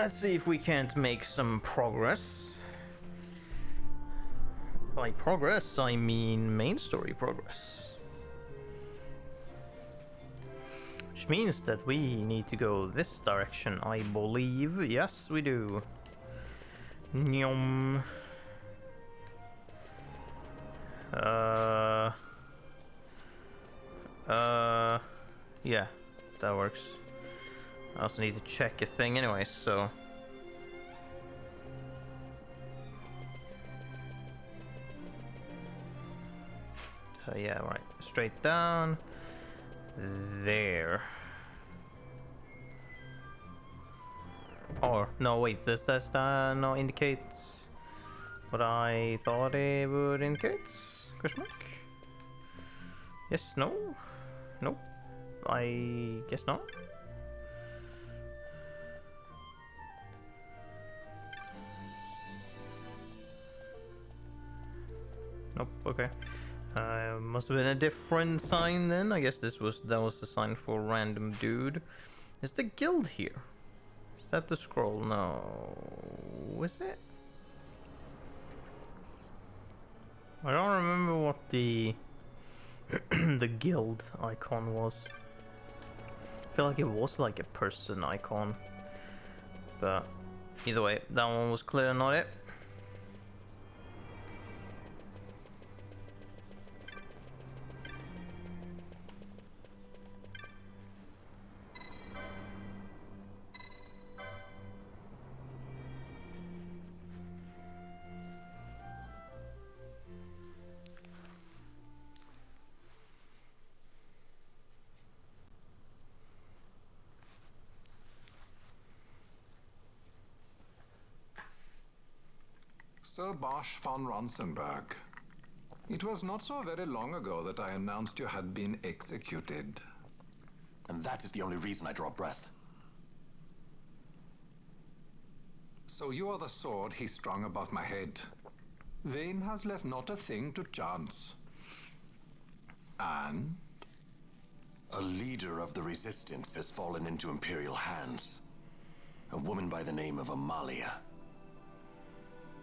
Let's see if we can't make some progress. By progress, I mean main story progress. Which means that we need to go this direction, I believe. Yes, we do. Nyom. Yeah, that works. I also need to check a thing anyway, so... yeah, right. Straight down. There. Or, no, wait, does that no indicate what I thought it would indicate? Question mark? Yes, no? Nope. I guess not. Nope, okay. Must have been a different sign then. I guess that was the sign for random dude. Is the guild here? Is that the scroll? No. Is it? I don't remember what the the guild icon was. I feel like it was like a person icon. But either way, that one was clear, not it. Sir Bosch von Ronsenberg. It was not so very long ago that I announced you had been executed. And that is the only reason I draw breath. So you are the sword he strung above my head. Vane has left not a thing to chance. And? A leader of the resistance has fallen into Imperial hands. A woman by the name of Amalia.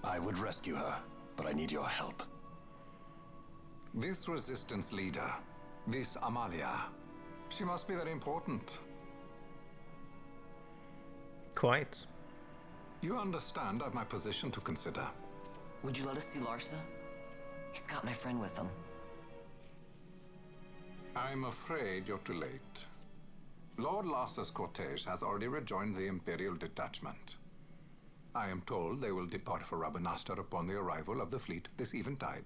I would rescue her, but I need your help. This resistance leader, this Amalia, she must be very important. Quite. You understand I've my position to consider. Would you let us see Larsa? He's got my friend with him. I'm afraid you're too late. Lord Larsa's cortege has already rejoined the Imperial detachment. I am told they will depart for Rabanastre upon the arrival of the fleet this eventide.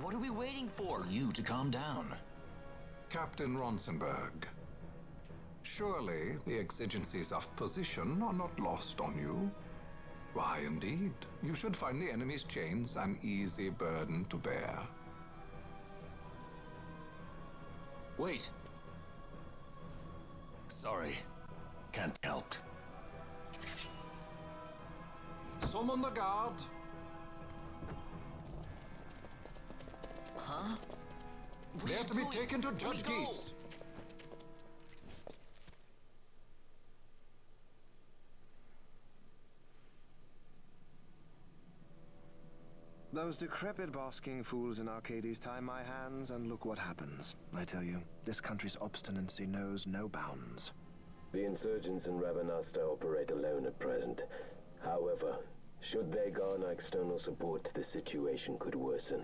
What are we waiting for? You to calm down. Captain Ronsenberg, surely the exigencies of position are not lost on you. Why, indeed, you should find the enemy's chains an easy burden to bear. Wait. Sorry. Can't help. Summon the guard. Huh? They are to be taken to Judge Geese. Those decrepit basking fools in Arcades tie my hands, and look what happens. I tell you, this country's obstinacy knows no bounds. The insurgents in Rabanastre operate alone at present. However, should they garner external support, the situation could worsen.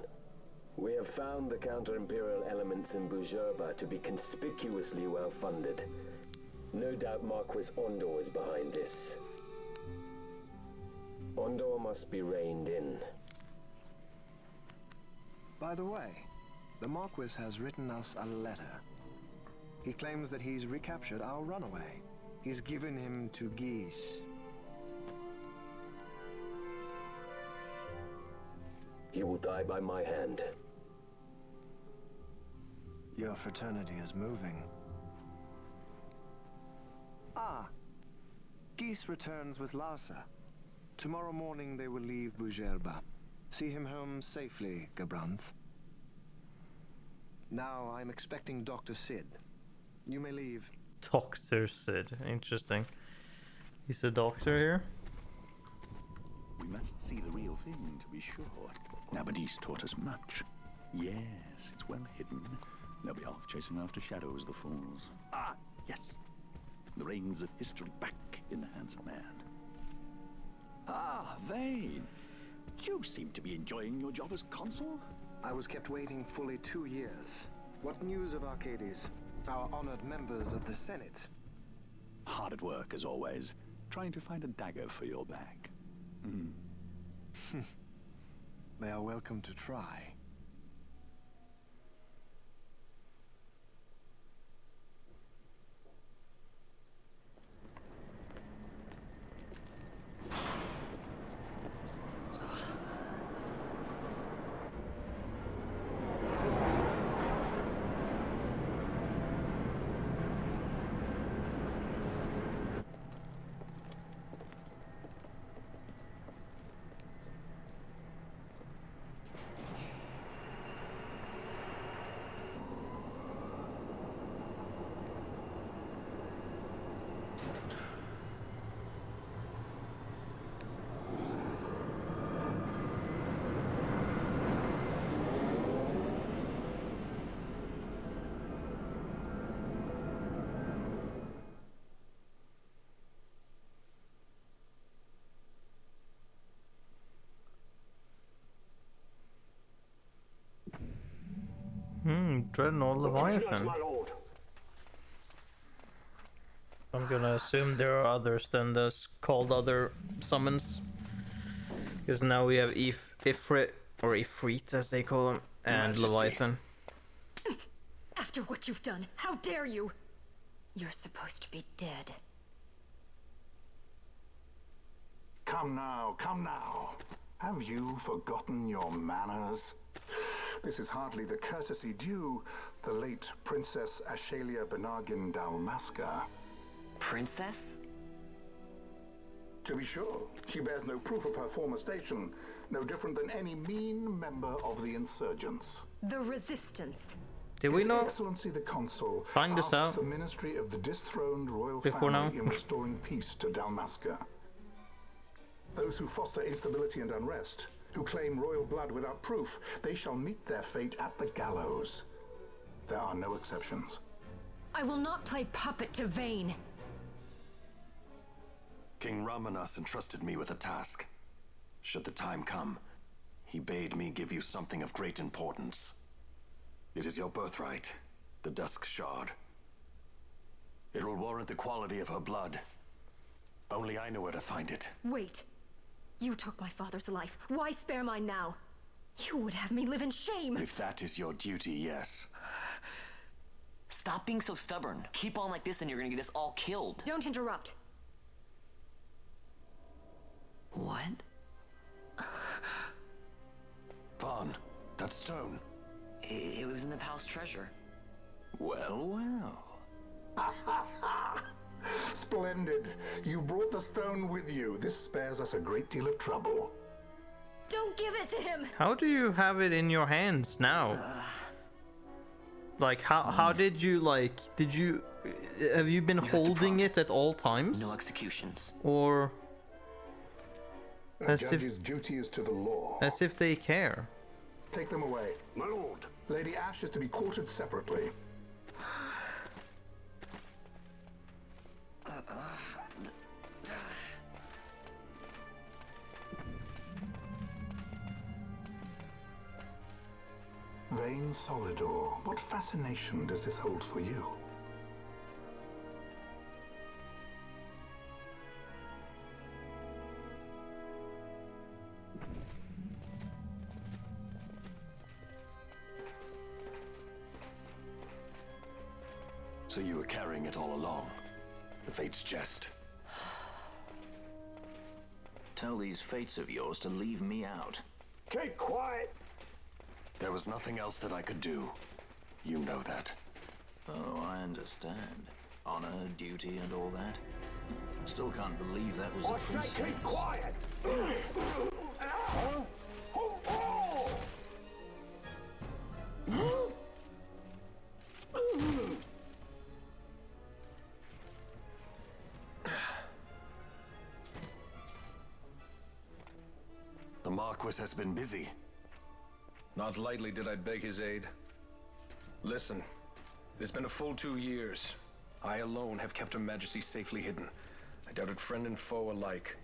We have found the counter-imperial elements in Bujerba to be conspicuously well-funded. No doubt Marquis Ondor is behind this. Ondor must be reined in. By the way, the Marquis has written us a letter. He claims that he's recaptured our runaway. He's given him to Geese. He will die by my hand. Your fraternity is moving. Ah, Geese returns with Larsa. Tomorrow morning they will leave Bujerba. See him home safely, Gabranth. Now I'm expecting Dr. Sid. You may leave. Dr. Sid. Interesting. He's a doctor here? We must see the real thing to be sure. Nabadis taught us much. Yes, it's well hidden. They'll be off chasing after shadows, the fools. Ah, yes. The reins of history back in the hands of man. Ah, Vane. You seem to be enjoying your job as consul. I was kept waiting fully 2 years. What news of Arcades? Our honored members of the Senate. Hard at work, as always, trying to find a dagger for your back. They are welcome to try. Dreadnought Leviathan. I'm gonna assume there are others than this called other summons. Because now we have Ifrit, or Ifrit as they call him, and Majesty. Leviathan. After what you've done, how dare you? You're supposed to be dead. Come now, come now. Have you forgotten your manners? This is hardly the courtesy due the late Princess Ashalia Benargin Dalmasca. Princess? To be sure, she bears no proof of her former station, no different than any mean member of the insurgents. The Resistance. Did we His not Excellency the Consul find this asks out the Ministry of the dethroned royal before family now? in restoring peace to Dalmasca. Those who foster instability and unrest, who claim royal blood without proof, they shall meet their fate at the gallows. There are no exceptions. I will not play puppet to Vane. King Ramanas entrusted me with a task. Should the time come, he bade me give you something of great importance. It is your birthright, the Dusk Shard. It will warrant the quality of her blood. Only I know where to find it. Wait. You took my father's life. Why spare mine now? You would have me live in shame. If that is your duty, yes. Stop being so stubborn. Keep on like this and you're gonna get us all killed. Don't interrupt. What? Vaughn, that stone. It was in the palace treasure. Well, well. Splendid. You brought the stone with you. This spares us a great deal of trouble. Don't give it to him! How do you have it in your hands now? Like, how did you, like, have you been You have to holding it promise. at all times? No executions. Or A As if- judge's duty is to the law. as if they care? Take them away. My lord. Lady Ash is to be quartered separately. Vane Solidor, what fascination does this hold for you? So you were carrying it all along? The Fate's jest? Tell these fates of yours to leave me out. Keep quiet! There was nothing else that I could do. You know that. Oh, I understand. Honor, duty, and all that. Still can't believe that was a I say princess. keep quiet! The Marquis has been busy. Not lightly did I beg his aid. Listen, it has been a full 2 years. I alone have kept Her Majesty safely hidden. I doubted friend and foe alike.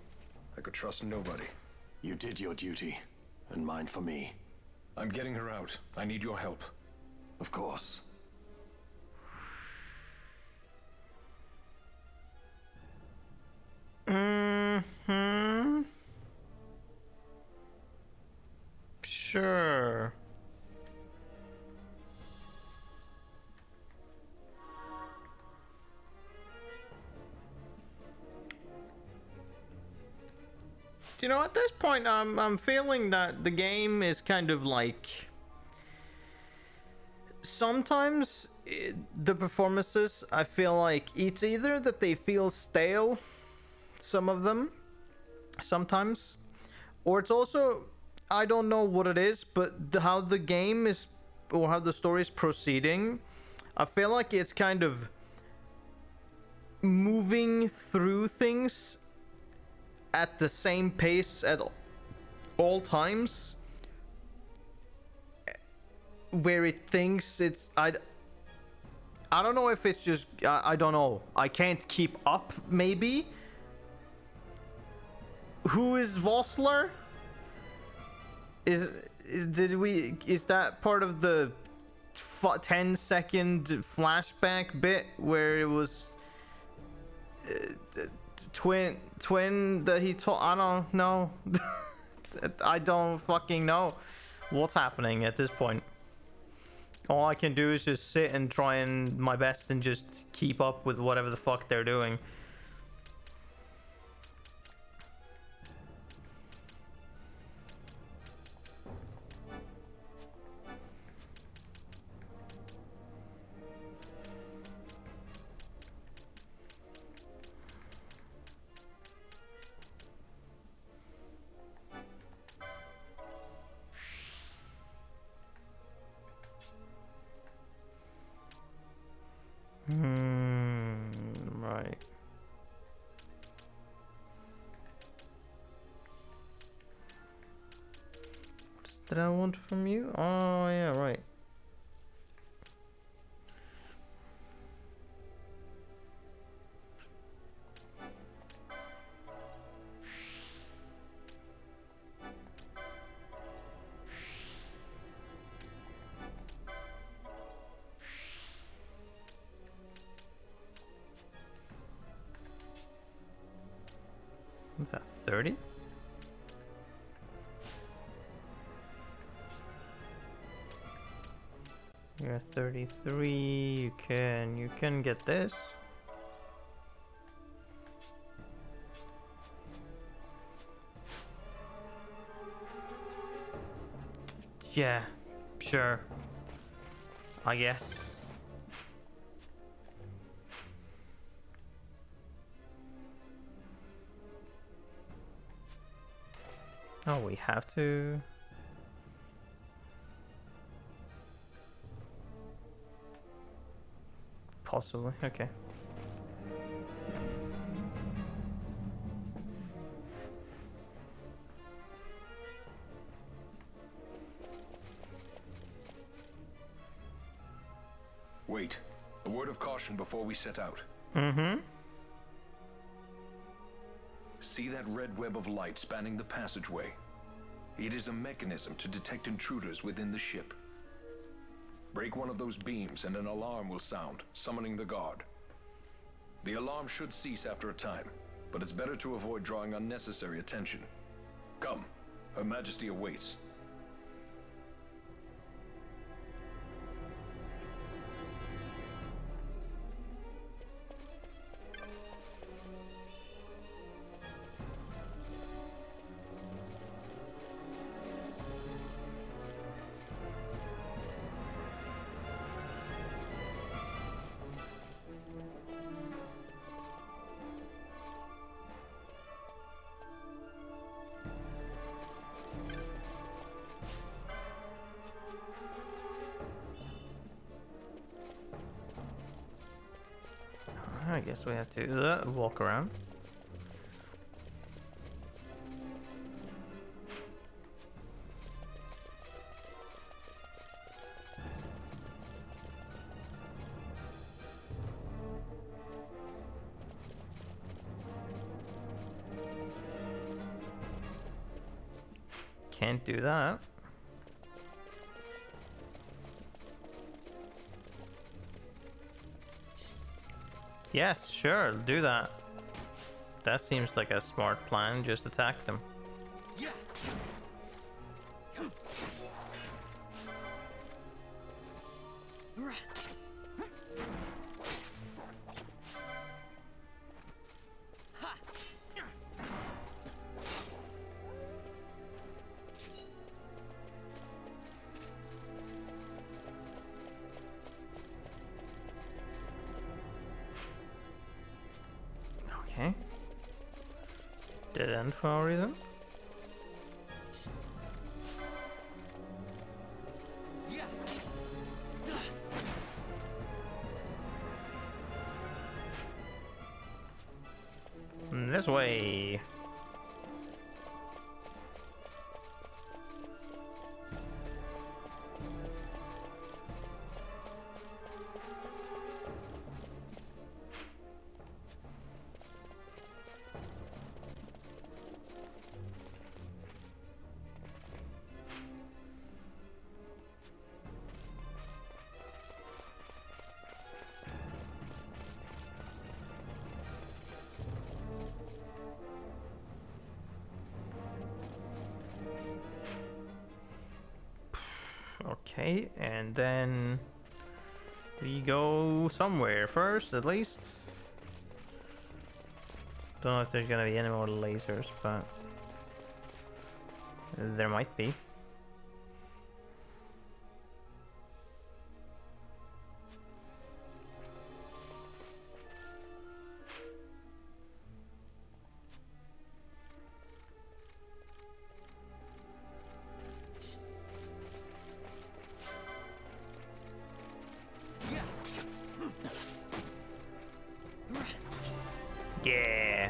I could trust nobody. You did your duty, and mine for me. I'm getting her out. I need your help. Of course. Sure. You know, at this point, I'm feeling that the game is kind of like sometimes the performances, I feel like it's either that they feel stale, some of them, sometimes, or it's also, I don't know what it is, but how the game is, or how the story is proceeding, I feel like it's kind of moving through things at the same pace at all times, where it thinks it's, I don't know if it's just, I don't know, I can't keep up, maybe. Who is Vossler? Is that part of the 10-second flashback bit where it was twin that he told? I don't know. I don't fucking know what's happening at this point. All I can do is just sit and try and my best and just keep up with whatever the fuck they're doing. Right. What did I want from you? Oh, yeah, right. What's that, 30? You're 33, you can get this. Yeah, sure. I guess. Oh, we have to. Possibly, okay. Wait. A word of caution before we set out. Mm-hmm. See that red web of light spanning the passageway? It is a mechanism to detect intruders within the ship. Break one of those beams and an alarm will sound, summoning the guard. The alarm should cease after a time, but it's better to avoid drawing unnecessary attention. Come, Her Majesty awaits. I guess we have to walk around. Can't do that. Yes, sure, do that. That seems like a smart plan, just attack them. Yeah. Okay. Dead end for no reason. Yeah. This way. Okay, and then we go somewhere first, at least. Don't know if there's gonna be any more lasers, but there might be. Yeah.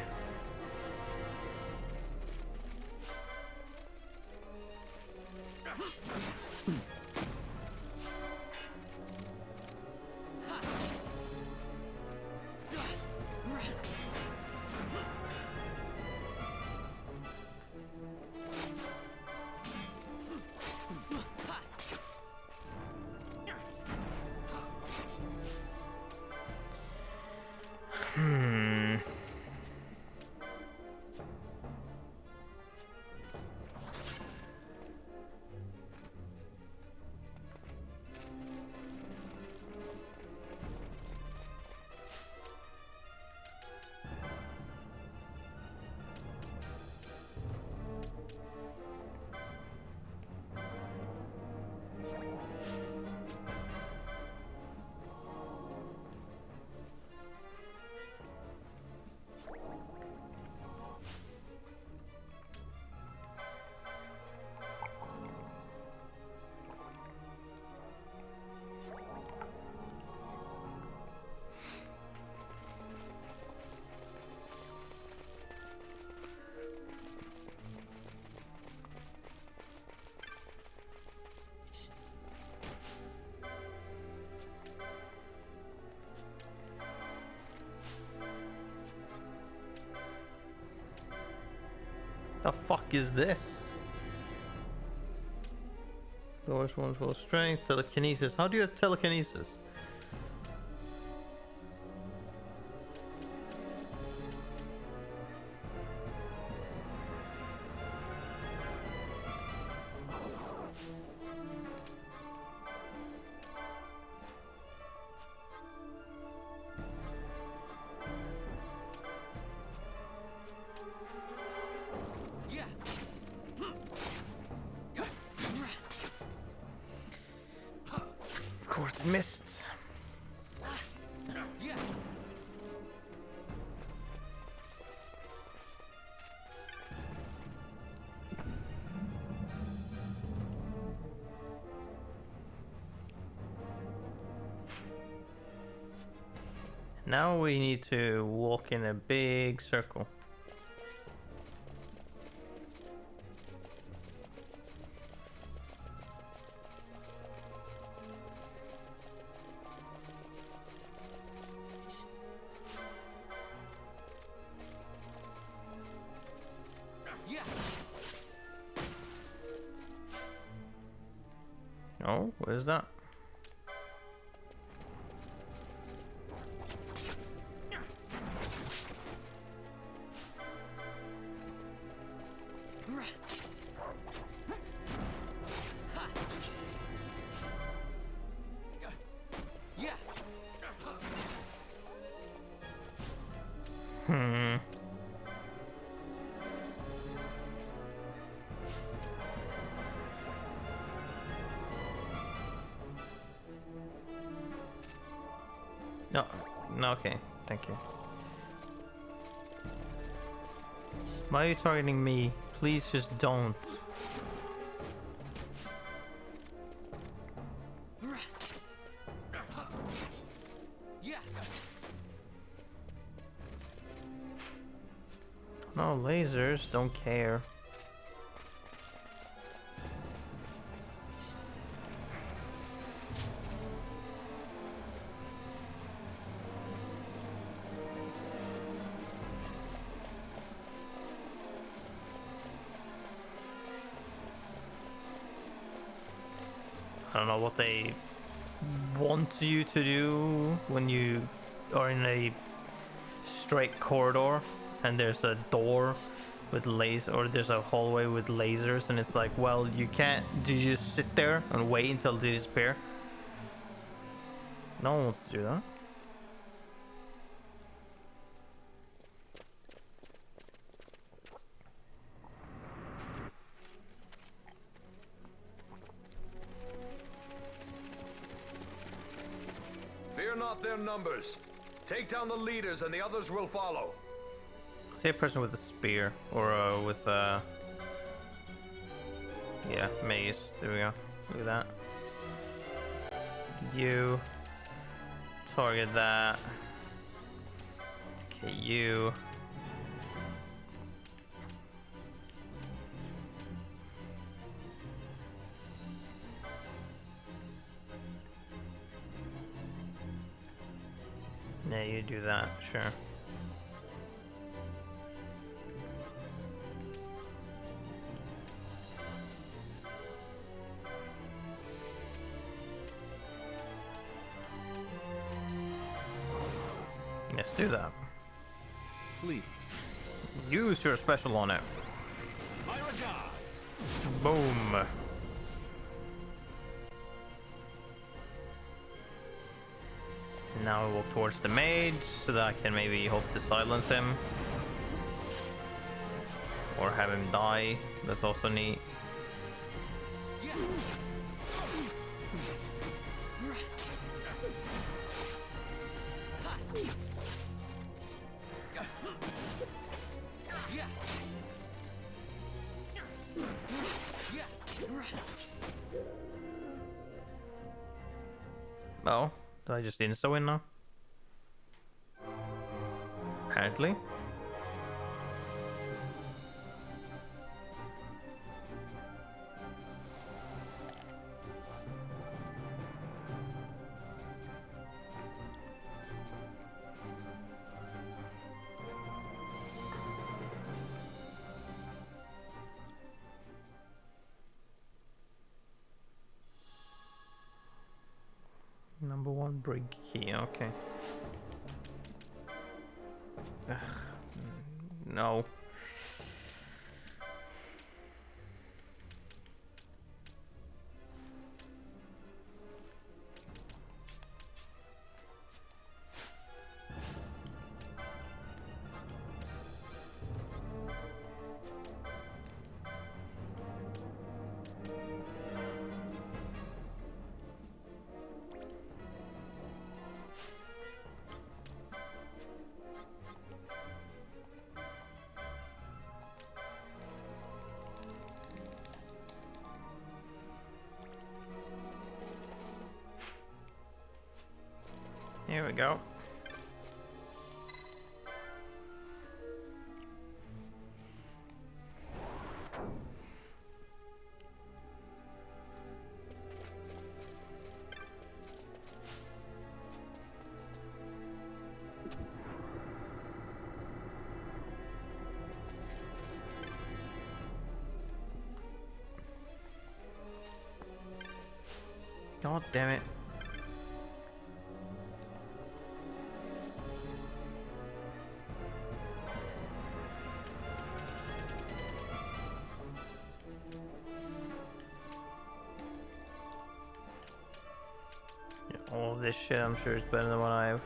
The fuck is this? Lowers one full strength, telekinesis. How do you have telekinesis? Of course, it missed. Now we need to walk in a big circle. Oh, what is that? Hmm. No, no, okay, thank you. Why are you targeting me? Please just don't. No lasers, don't care. I don't know what they want you to do when you are in a straight corridor and there's a door with lasers, or there's a hallway with lasers, and it's like, well, you can't. Do you just sit there and wait until they disappear? No one wants to do that. Fear not their numbers. Take down the leaders and the others will follow. See a person with a spear or with yeah, mace. There we go. Look at that. You target that. Okay, you. Yeah, you do that, sure. Let's do that. Please. Use your special on it. My regards. Boom. Now we walk towards the mage so that I can maybe hope to silence him. Or have him die. That's also neat. Oh, did I just insta-win now? Apparently. Number one brig key, okay. Ugh. No. Here we go. God damn it. Yeah, all of this shit I'm sure is better than what I have.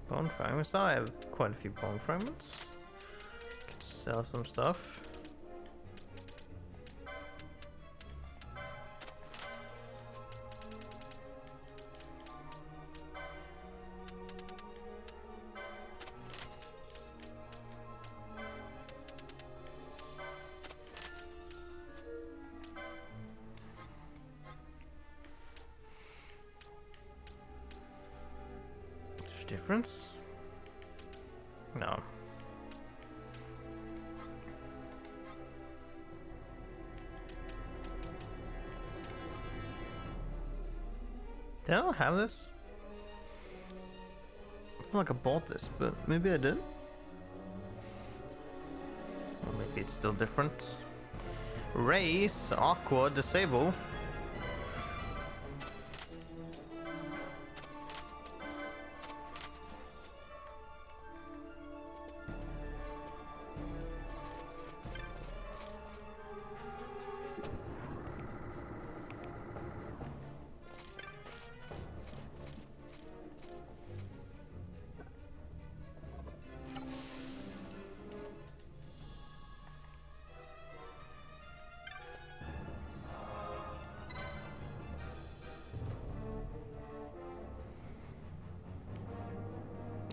Bone fragments. I have quite a few bone fragments. Could sell some stuff. Difference? No. Did I not have this? I feel like I bought this, but maybe I did. Or maybe it's still different. Race, Aqua, Disable.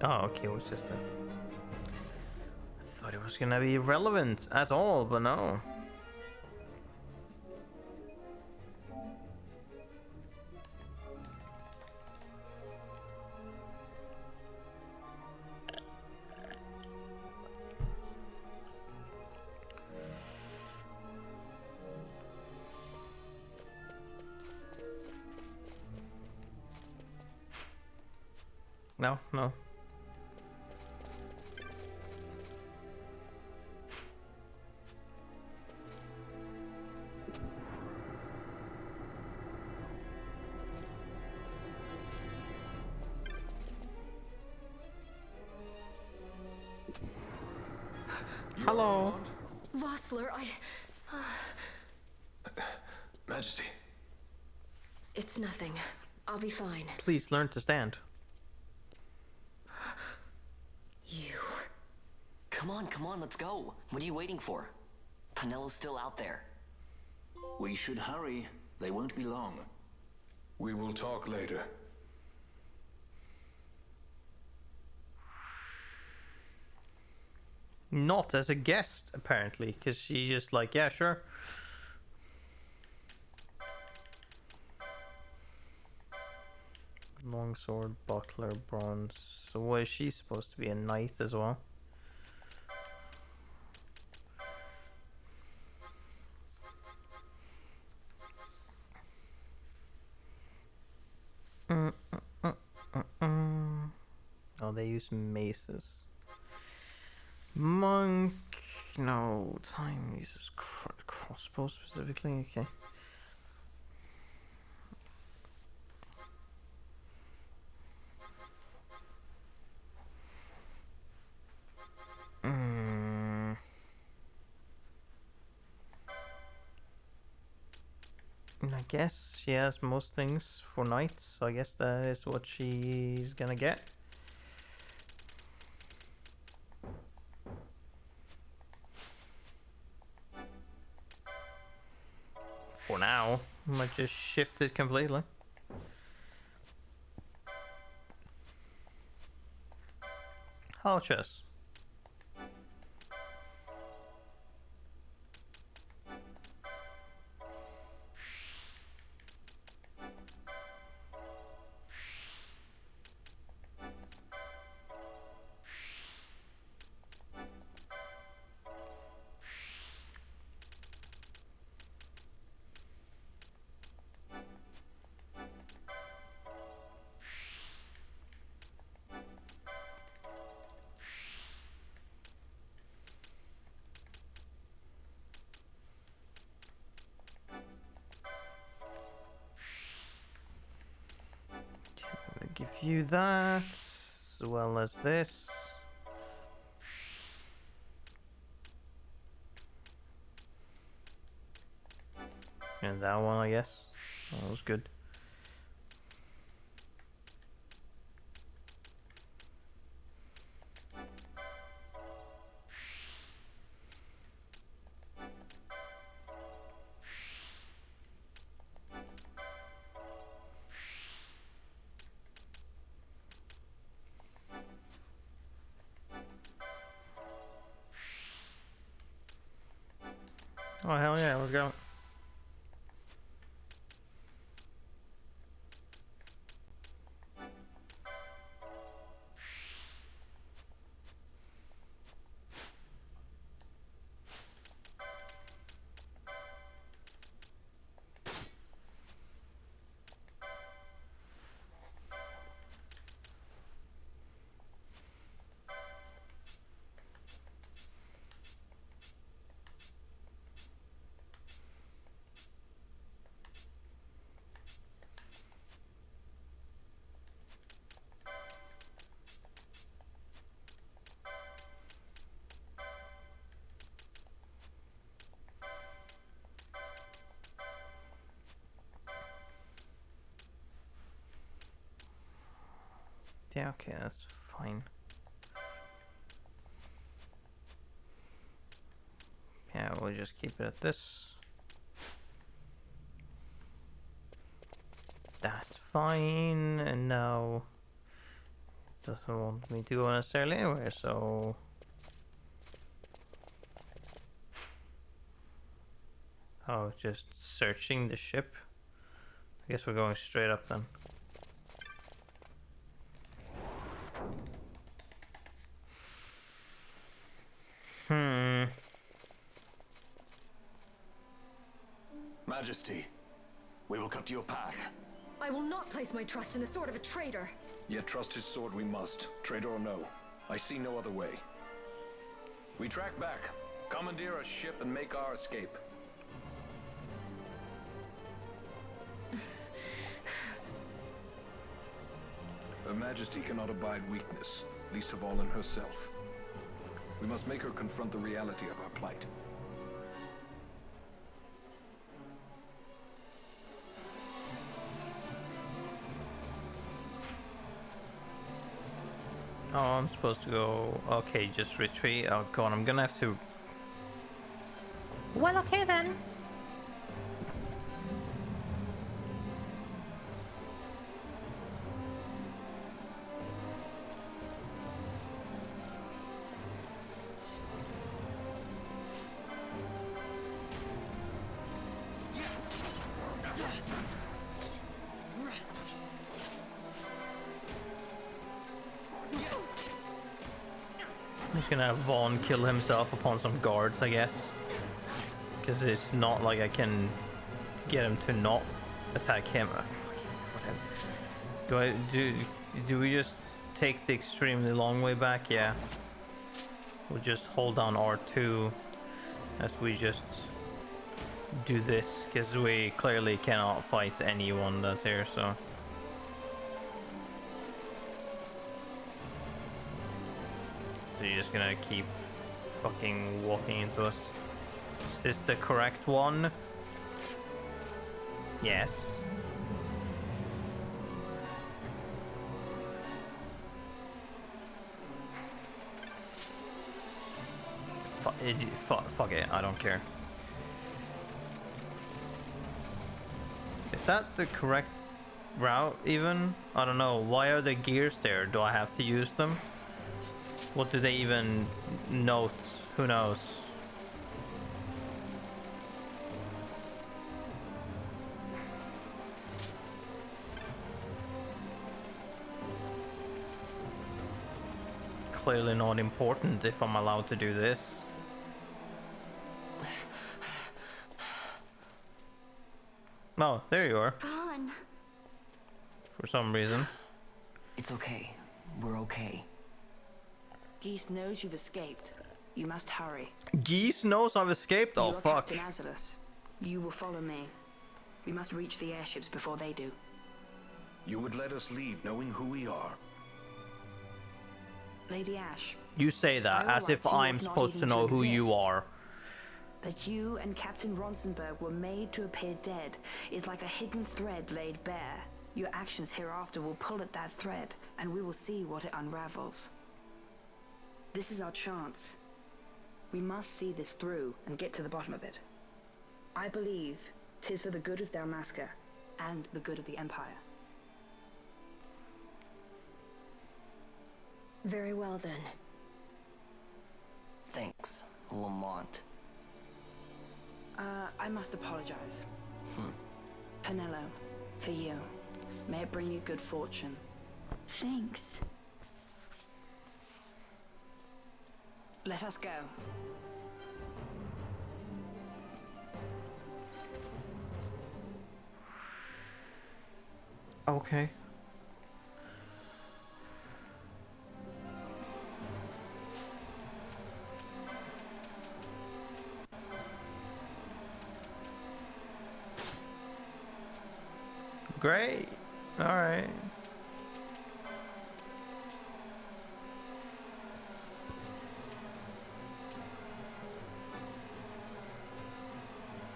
Oh, okay, it was just a... I thought it was gonna be relevant at all, but no. No, no. Hello. Vossler, Majesty. It's nothing. I'll be fine. Please learn to stand. You. Come on, let's go. What are you waiting for? Penello's still out there. We should hurry. They won't be long. We will talk later. Not as a guest, apparently, because she's just like, yeah, sure. Longsword, buckler, bronze. So what is she supposed to be, a knight as well? Oh, they use maces. Monk, no. Time uses crossbow specifically. Okay. I guess she has most things for knights, so I guess that is what she's gonna get. For now, I might just shift it completely. Hello, chess. View that, as well as this. And that one, I guess. That was good. Oh, hell yeah, let's go. Yeah, okay, that's fine. Yeah, we'll just keep it at this. That's fine, and now it doesn't want me to go necessarily anywhere, so oh, just searching the ship. I guess we're going straight up then. Majesty, we will cut your path. I will not place my trust in the sword of a traitor. Yet trust his sword we must, traitor or no. I see no other way. We track back, commandeer a ship and make our escape. Her Majesty cannot abide weakness, least of all in herself. We must make her confront the reality of our plight. Oh, I'm supposed to go... Okay, just retreat. Oh god, I'm gonna have to... Well, okay then. I'm just gonna have Vaughn kill himself upon some guards, I guess. Because it's not like I can get him to not attack him. Whatever. Do we just take the extremely long way back? Yeah. We'll just hold down R2 as we just do this, because we clearly cannot fight anyone that's here, so. So you're just gonna keep fucking walking into us. Is this the correct one? Yes. Fuck it, I don't care. Is that the correct route even? I don't know. Why are the gears there? Do I have to use them? What do they even note? Who knows? Clearly not important if I'm allowed to do this. Oh, there you are. Vaughn. For some reason. It's okay. We're okay. Geese knows you've escaped. You must hurry. Geese knows I've escaped? Oh, you are fuck. Captain Azulus. You will follow me. We must reach the airships before they do. You would let us leave knowing who we are. Lady Ash, You say that by all as if rights, you I'm ought not supposed to even know to who you exist. are. that you and Captain Ronsenberg were made to appear dead is like a hidden thread laid bare. Your actions hereafter will pull at that thread, and we will see what it unravels. This is our chance. We must see this through and get to the bottom of it. I believe 'tis for the good of Dalmasca and the good of the Empire. Very well then. Thanks, Lamont. I must apologize. Penello, for you. May it bring you good fortune. Thanks. Let us go. Okay. Great. All right.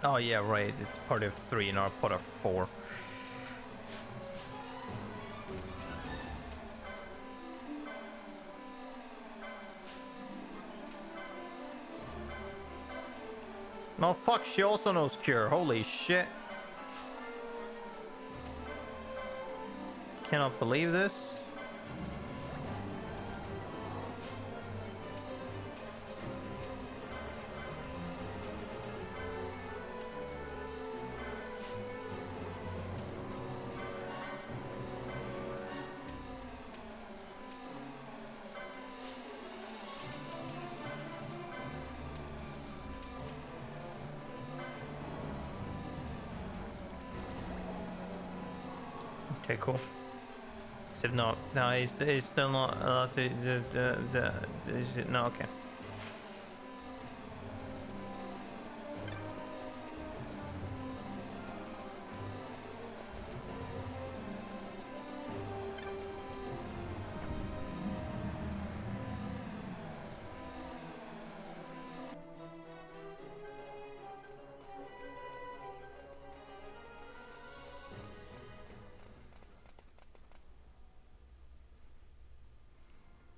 Oh yeah, right. It's part of 3, not part of 4. Oh fuck, she also knows Cure. Holy shit. Cannot believe this. Okay, cool. Is it not? No, he's still not allowed to. Is it? No, okay.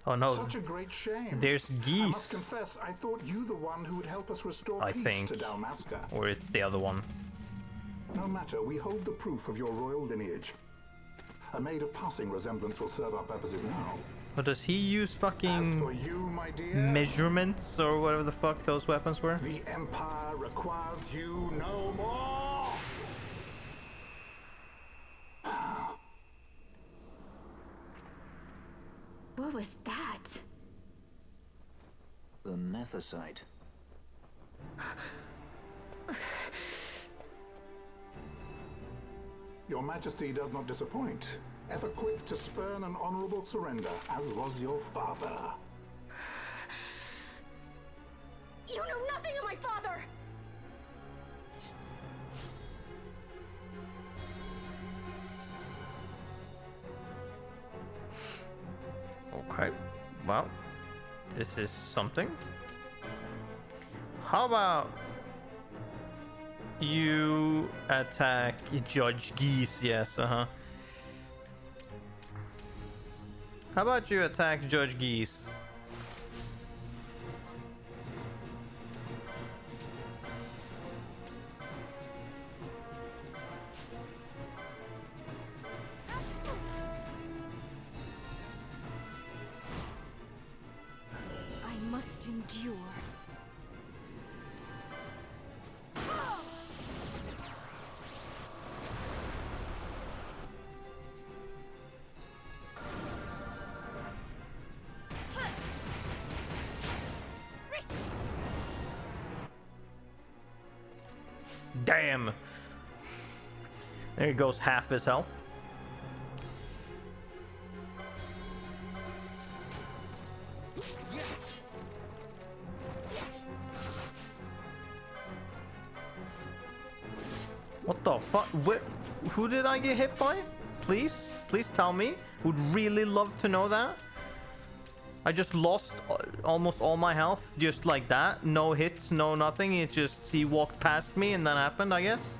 Oh no, Such a great shame. there's geese. I must confess, I thought you the one who would help us restore I peace think. to Dalmasca. Or it's the other one. No matter, we hold the proof of your royal lineage. A maid of passing resemblance will serve our purposes now. But does he use As fucking for you, my dear, measurements or whatever the fuck those weapons were? the Empire requires you no more. What was that? The Nethicite. Your Majesty does not disappoint. Ever quick to spurn an honorable surrender, as was your father. You know nothing of my father! Okay, well, this is something. How about you attack Judge Geese? Yes, How about you attack Judge Geese? I must endure. Damn! There goes half his health. What the fuck? Who did I get hit by? Please? Please tell me. Would really love to know that. I just lost almost all my health just like that. No hits, no nothing. It just, he walked past me and that happened, I guess.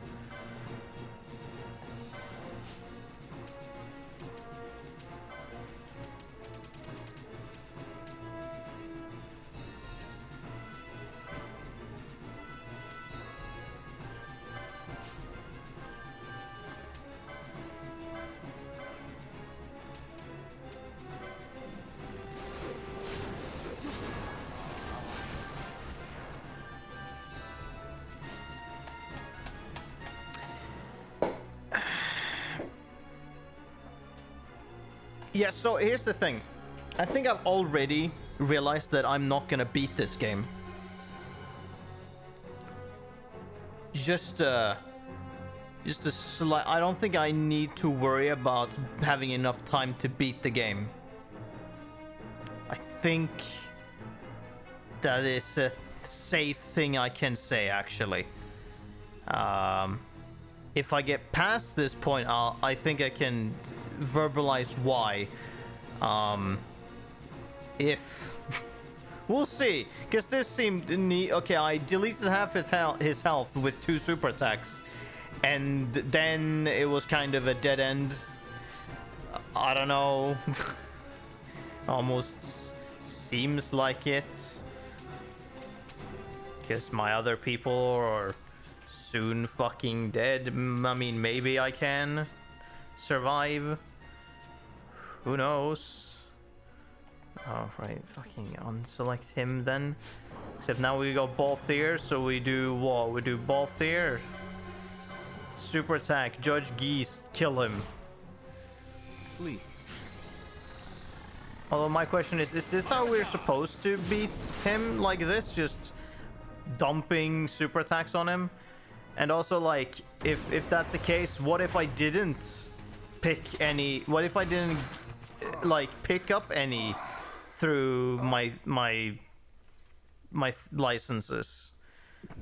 Yeah, so here's the thing. I think I've already realized that I'm not gonna beat this game. Just a slight... I don't think I need to worry about having enough time to beat the game. I think that is a safe thing I can say, actually. If I get past this point, I think I can verbalize why. If we'll see, because this seemed neat. Okay, I deleted half his health with 2 super attacks, and then it was kind of a dead end. I don't know. Almost seems like it, because my other people are soon fucking dead. I mean, maybe I can survive. Who knows? Oh, right. Fucking unselect him then. Except now we got Balthier, so we do what? We do Balthier. Super attack. Judge Geese. Kill him. Please. Although my question is this how we're supposed to beat him like this? Just dumping super attacks on him? And also, like, if that's the case, what if I didn't pick any? What if I didn't like pick up any through my licenses?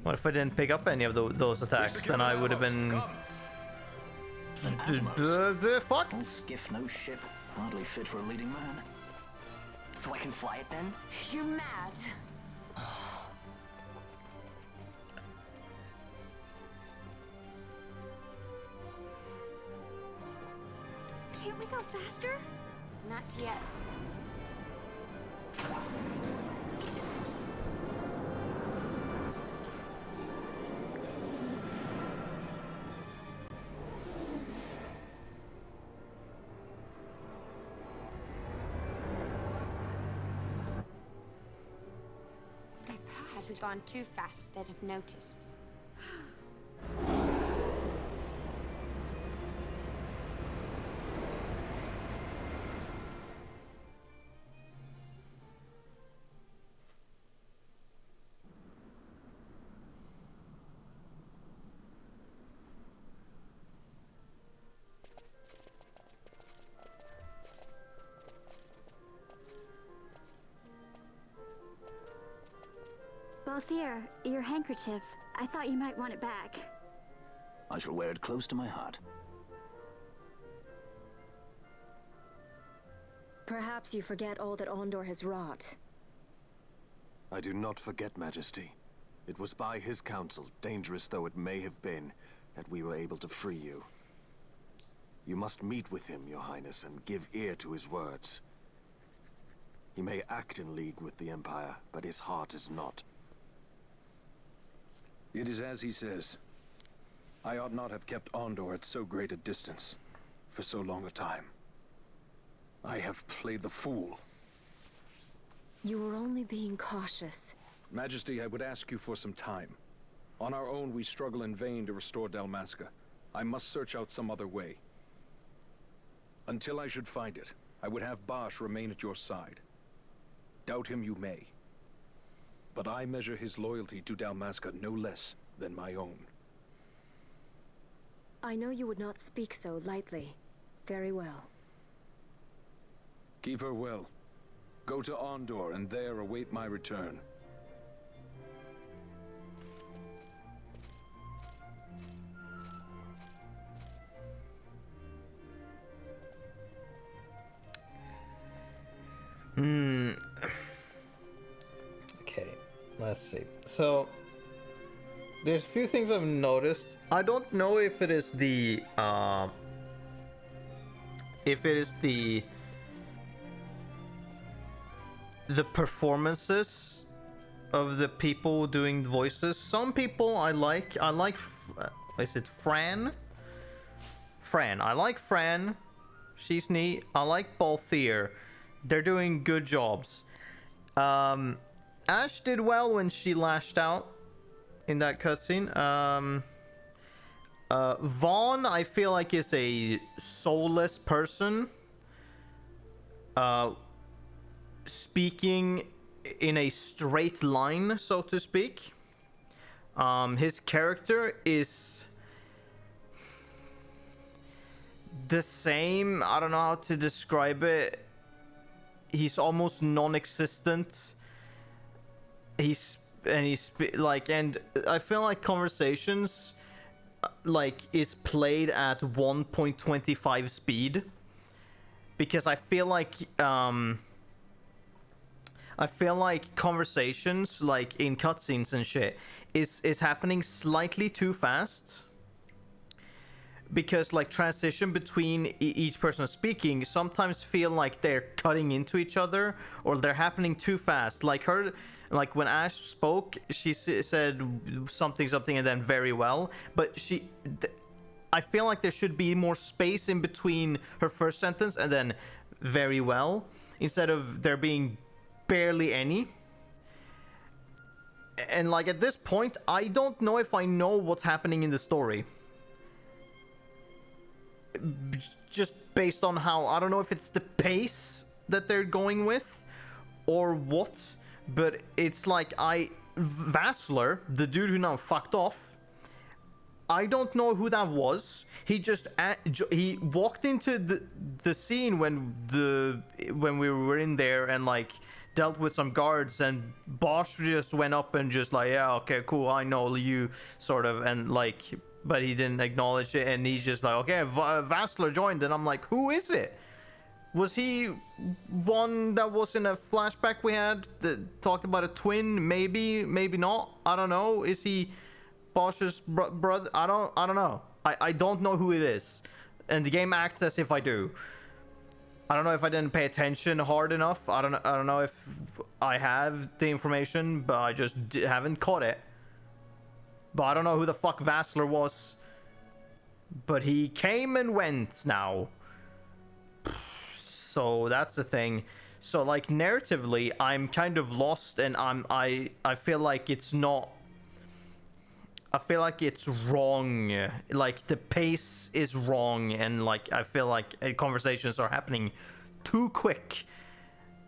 What if I didn't pick up any of those attacks? Then I would have been fucked. No skiff, no ship, hardly fit for a leading man. So I can fly it then? You're mad. Can't we go faster? Not yet. They passed. Hasn't gone too fast, they'd have noticed. Balthier, your handkerchief. I thought you might want it back. I shall wear it close to my heart. Perhaps you forget all that Ondor has wrought. I do not forget, Majesty. It was by his counsel, dangerous though it may have been, that we were able to free you. You must meet with him, Your Highness, and give ear to his words. He may act in league with the Empire, but his heart is not. It is as he says. I ought not have kept Ondor at so great a distance for so long a time. I have played the fool. You were only being cautious. Majesty, I would ask you for some time. On our own, we struggle in vain to restore Dalmasca. I must search out some other way. Until I should find it, I would have Bosch remain at your side. Doubt him you may. But I measure his loyalty to Dalmasca no less than my own. I know you would not speak so lightly. Very well. Keep her well. Go to Ondor and there await my return. let's see. So there's a few things I've noticed. I don't know if it is the performances of the people doing the voices. Some people I like. Is it Fran? I like Fran. She's neat. I like Balthier. They're doing good jobs. Ash did well when she lashed out in that cutscene. Vaughn, I feel like, is a soulless person. Speaking in a straight line, so to speak. His character is the same. I don't know how to describe it. He's almost non-existent. And I feel like conversations is played at 1.25 speed, because I feel like conversations in cutscenes and shit is happening slightly too fast, because transition between each person speaking sometimes feel like they're cutting into each other, or they're happening too fast. When Ash spoke, she said something and then very well, but I feel like there should be more space in between her first sentence and then very well, instead of there being barely any. And at this point, I don't know if I know what's happening in the story, just based on how, I don't know if it's the pace that they're going with or what, but it's Vassler, the dude who now fucked off, I don't know who that was. He just he walked into the scene when we were in there and dealt with some guards, and Bosch just went up and just yeah, okay, cool, I know you, sort of, and but he didn't acknowledge it, and he's just okay, Vassler joined, and I'm who is it? Was he one that was in a flashback we had that talked about a twin? Maybe not. I don't know. Is he Bosch's brother? I don't know. I don't know who it is, and the game acts as if I do. I don't know if I didn't pay attention hard enough. I don't know if I have the information, but I just haven't caught it. But I don't know who the fuck Vassler was. But he came and went now. So that's the thing. So narratively, I'm kind of lost, and I feel like it's not. I feel like it's wrong. The pace is wrong, and I feel like conversations are happening too quick.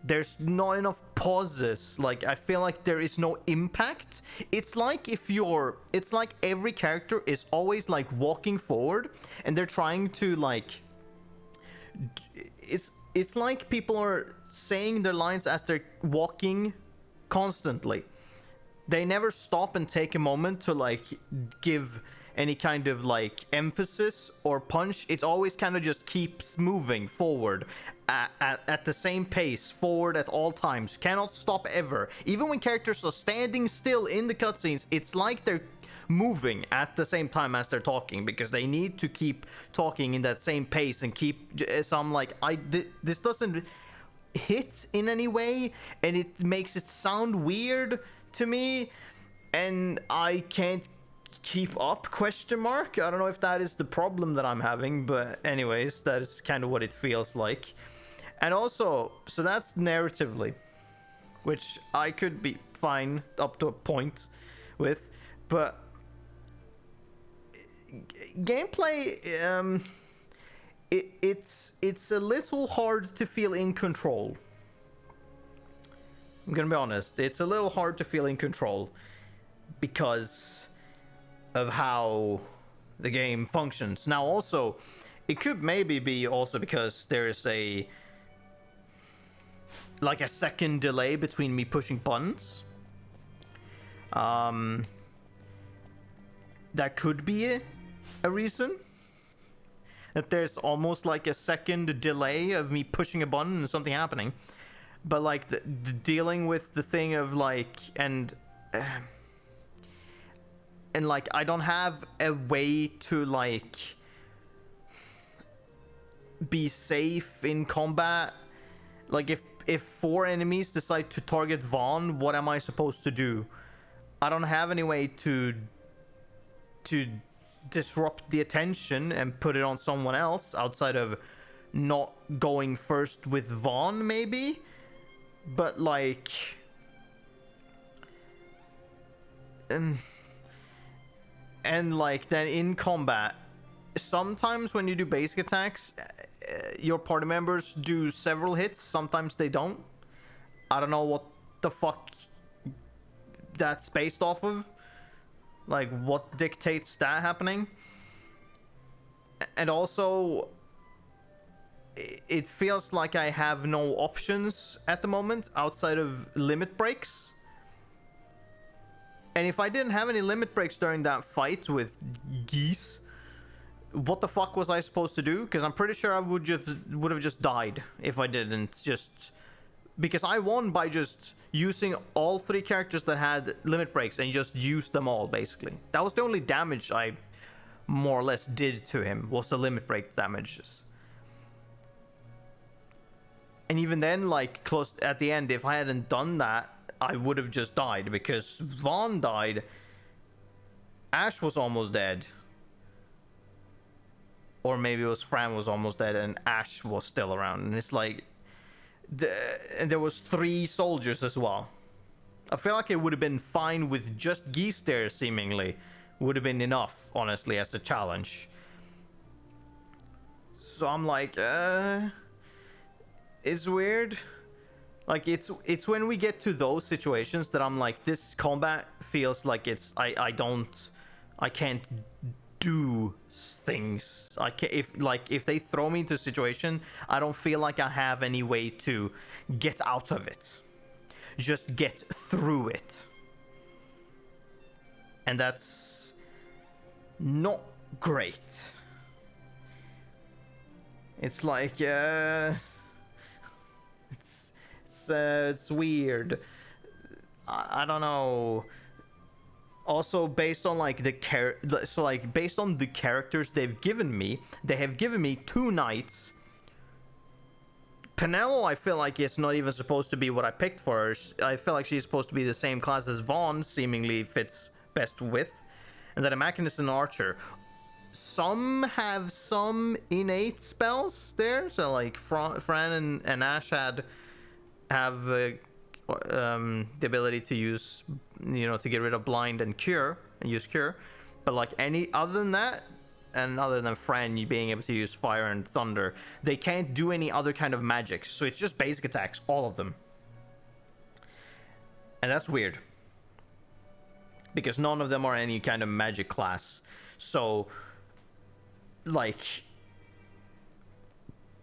There's not enough pauses. I feel like there is no impact. It's like every character is always walking forward, and they're trying to it's like people are saying their lines as they're walking constantly. They never stop and take a moment to give any kind of emphasis or punch. It always kind of just keeps moving forward at the same pace, forward at all times. Cannot stop ever. Even when characters are standing still in the cutscenes, it's like they're moving at the same time as they're talking, because they need to keep talking in that same pace and keep some this doesn't hit in any way, and it makes it sound weird to me, and I can't keep up, ? I don't know if that is the problem that I'm having, but anyways, that is kind of what it feels like. And also, so that's narratively, which I could be fine up to a point with, but gameplay, it's a little hard to feel in control. I'm gonna be honest, it's a little hard to feel in control because of how the game functions. Now also, it could maybe be also because there's a second delay between me pushing buttons. That could be a reason. That there's almost a second delay of me pushing a button and something happening. But the dealing with the thing of and and like I don't have a way to like be safe in combat. Like if 4 enemies decide to target Vaughn, what am I supposed to do? I don't have any way to disrupt the attention and put it on someone else outside of not going first with Vaughn, maybe. But like and like then in combat, sometimes when you do basic attacks, your party members do several hits, sometimes they don't. I don't know what the fuck that's based off of, like what dictates that happening. And also it feels like I have no options at the moment outside of limit breaks. And if I didn't have any limit breaks during that fight with Geese, what the fuck was I supposed to do? Because I'm pretty sure I would have just died if I didn't just... Because I won by just using all 3 characters that had limit breaks and just used them all, basically. That was the only damage I more or less did to him, was the limit break damages. And even then, like, close at the end, if I hadn't done that, I would have just died, because Vaughn died, Ash was almost dead. Or maybe it was Fran was almost dead and Ash was still around. And it's like... and there was 3 soldiers as well. I feel like it would have been fine with just Geese there, seemingly. Would have been enough, honestly, as a challenge. So I'm like, it's weird. Like, it's when we get to those situations that I'm like, this combat feels like it's... I can't do things. If they throw me into a situation, I don't feel like I have any way to get out of it. Just get through it. And that's not great. It's like it's weird. I don't know. Also, based on like based on the characters they've given me, they have given me 2 knights. Penelo, I feel like it's not even supposed to be what I picked for her. I feel like she's supposed to be the same class as Vaughn, seemingly fits best with. And then a Machinist and Archer. Some have some innate spells there, so like Fran and Ash have the ability to use, to get rid of blind and cure, and use cure. But like any other than that, and other than Fran being able to use fire and thunder, they can't do any other kind of magic. So it's just basic attacks, all of them. And that's weird, because none of them are any kind of magic class. So like,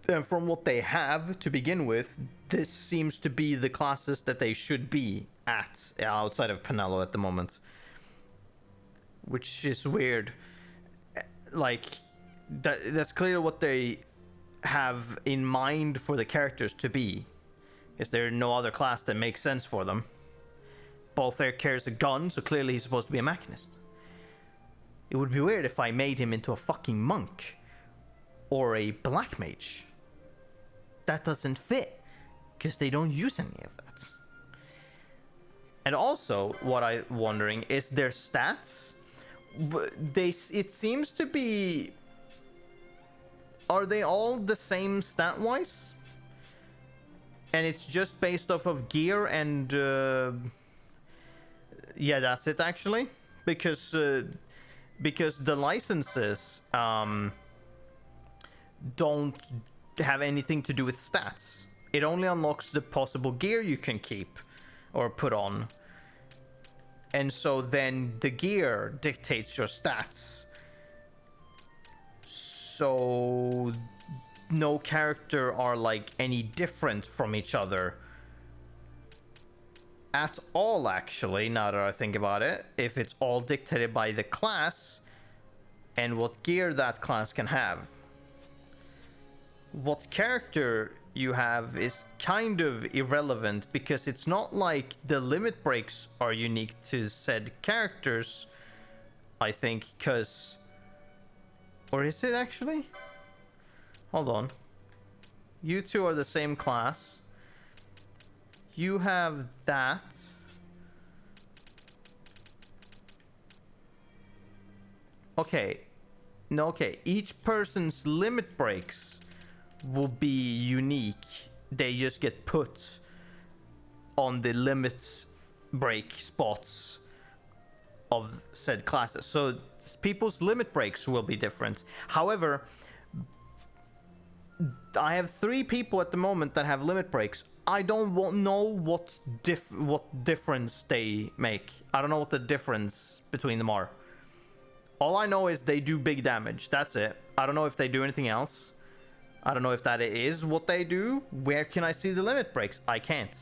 and from what they have to begin with, this seems to be the classes that they should be at outside of Penelo at the moment, which is weird. Like, that's clearly what they have in mind for the characters to be. Is there no other class that makes sense for them? Balthair carries a gun, so clearly he's supposed to be a Machinist. It would be weird if I made him into a fucking monk or a black mage. That doesn't fit, because they don't use any of that. And also, what I'm wondering is their stats. It seems to be... Are they all the same stat-wise? And it's just based off of gear and... yeah, that's it, actually. Because the licenses don't have anything to do with stats. It only unlocks the possible gear you can keep or put on. And so then the gear dictates your stats. So no character are like any different from each other at all, actually, now that I think about it. If it's all dictated by the class and what gear that class can have. what character you have is kind of irrelevant, because it's not like the limit breaks are unique to said characters, I think, because... Or is it actually? Hold on. You two are the same class. You have that. Okay. No, okay. Each person's limit breaks will be unique. They just get put on the limit break spots of said classes. So people's limit breaks will be different. However, I have 3 people at the moment that have limit breaks. I don't know what difference they make. I don't know what the difference between them are. All I know is they do big damage. That's it. I don't know if they do anything else. I don't know if that is what they do. Where can I see the limit breaks? I can't.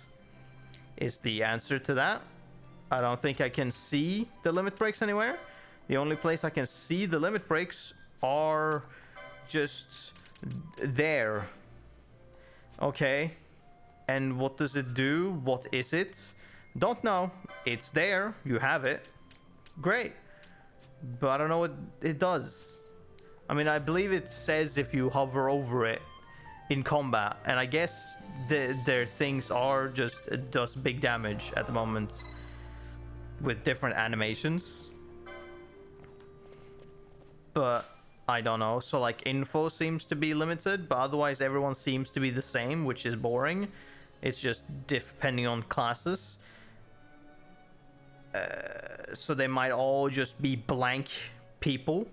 Is the answer to that. I don't think I can see the limit breaks anywhere. The only place I can see the limit breaks are just there. Okay. And what does it do? What is it? Don't know. It's there. You have it. Great. But I don't know what it does. I mean, I believe it says if you hover over it in combat. And I guess their things are just, it does big damage at the moment with different animations. But I don't know. So like info seems to be limited, but otherwise everyone seems to be the same, which is boring. It's just depending on classes. So they might all just be blank people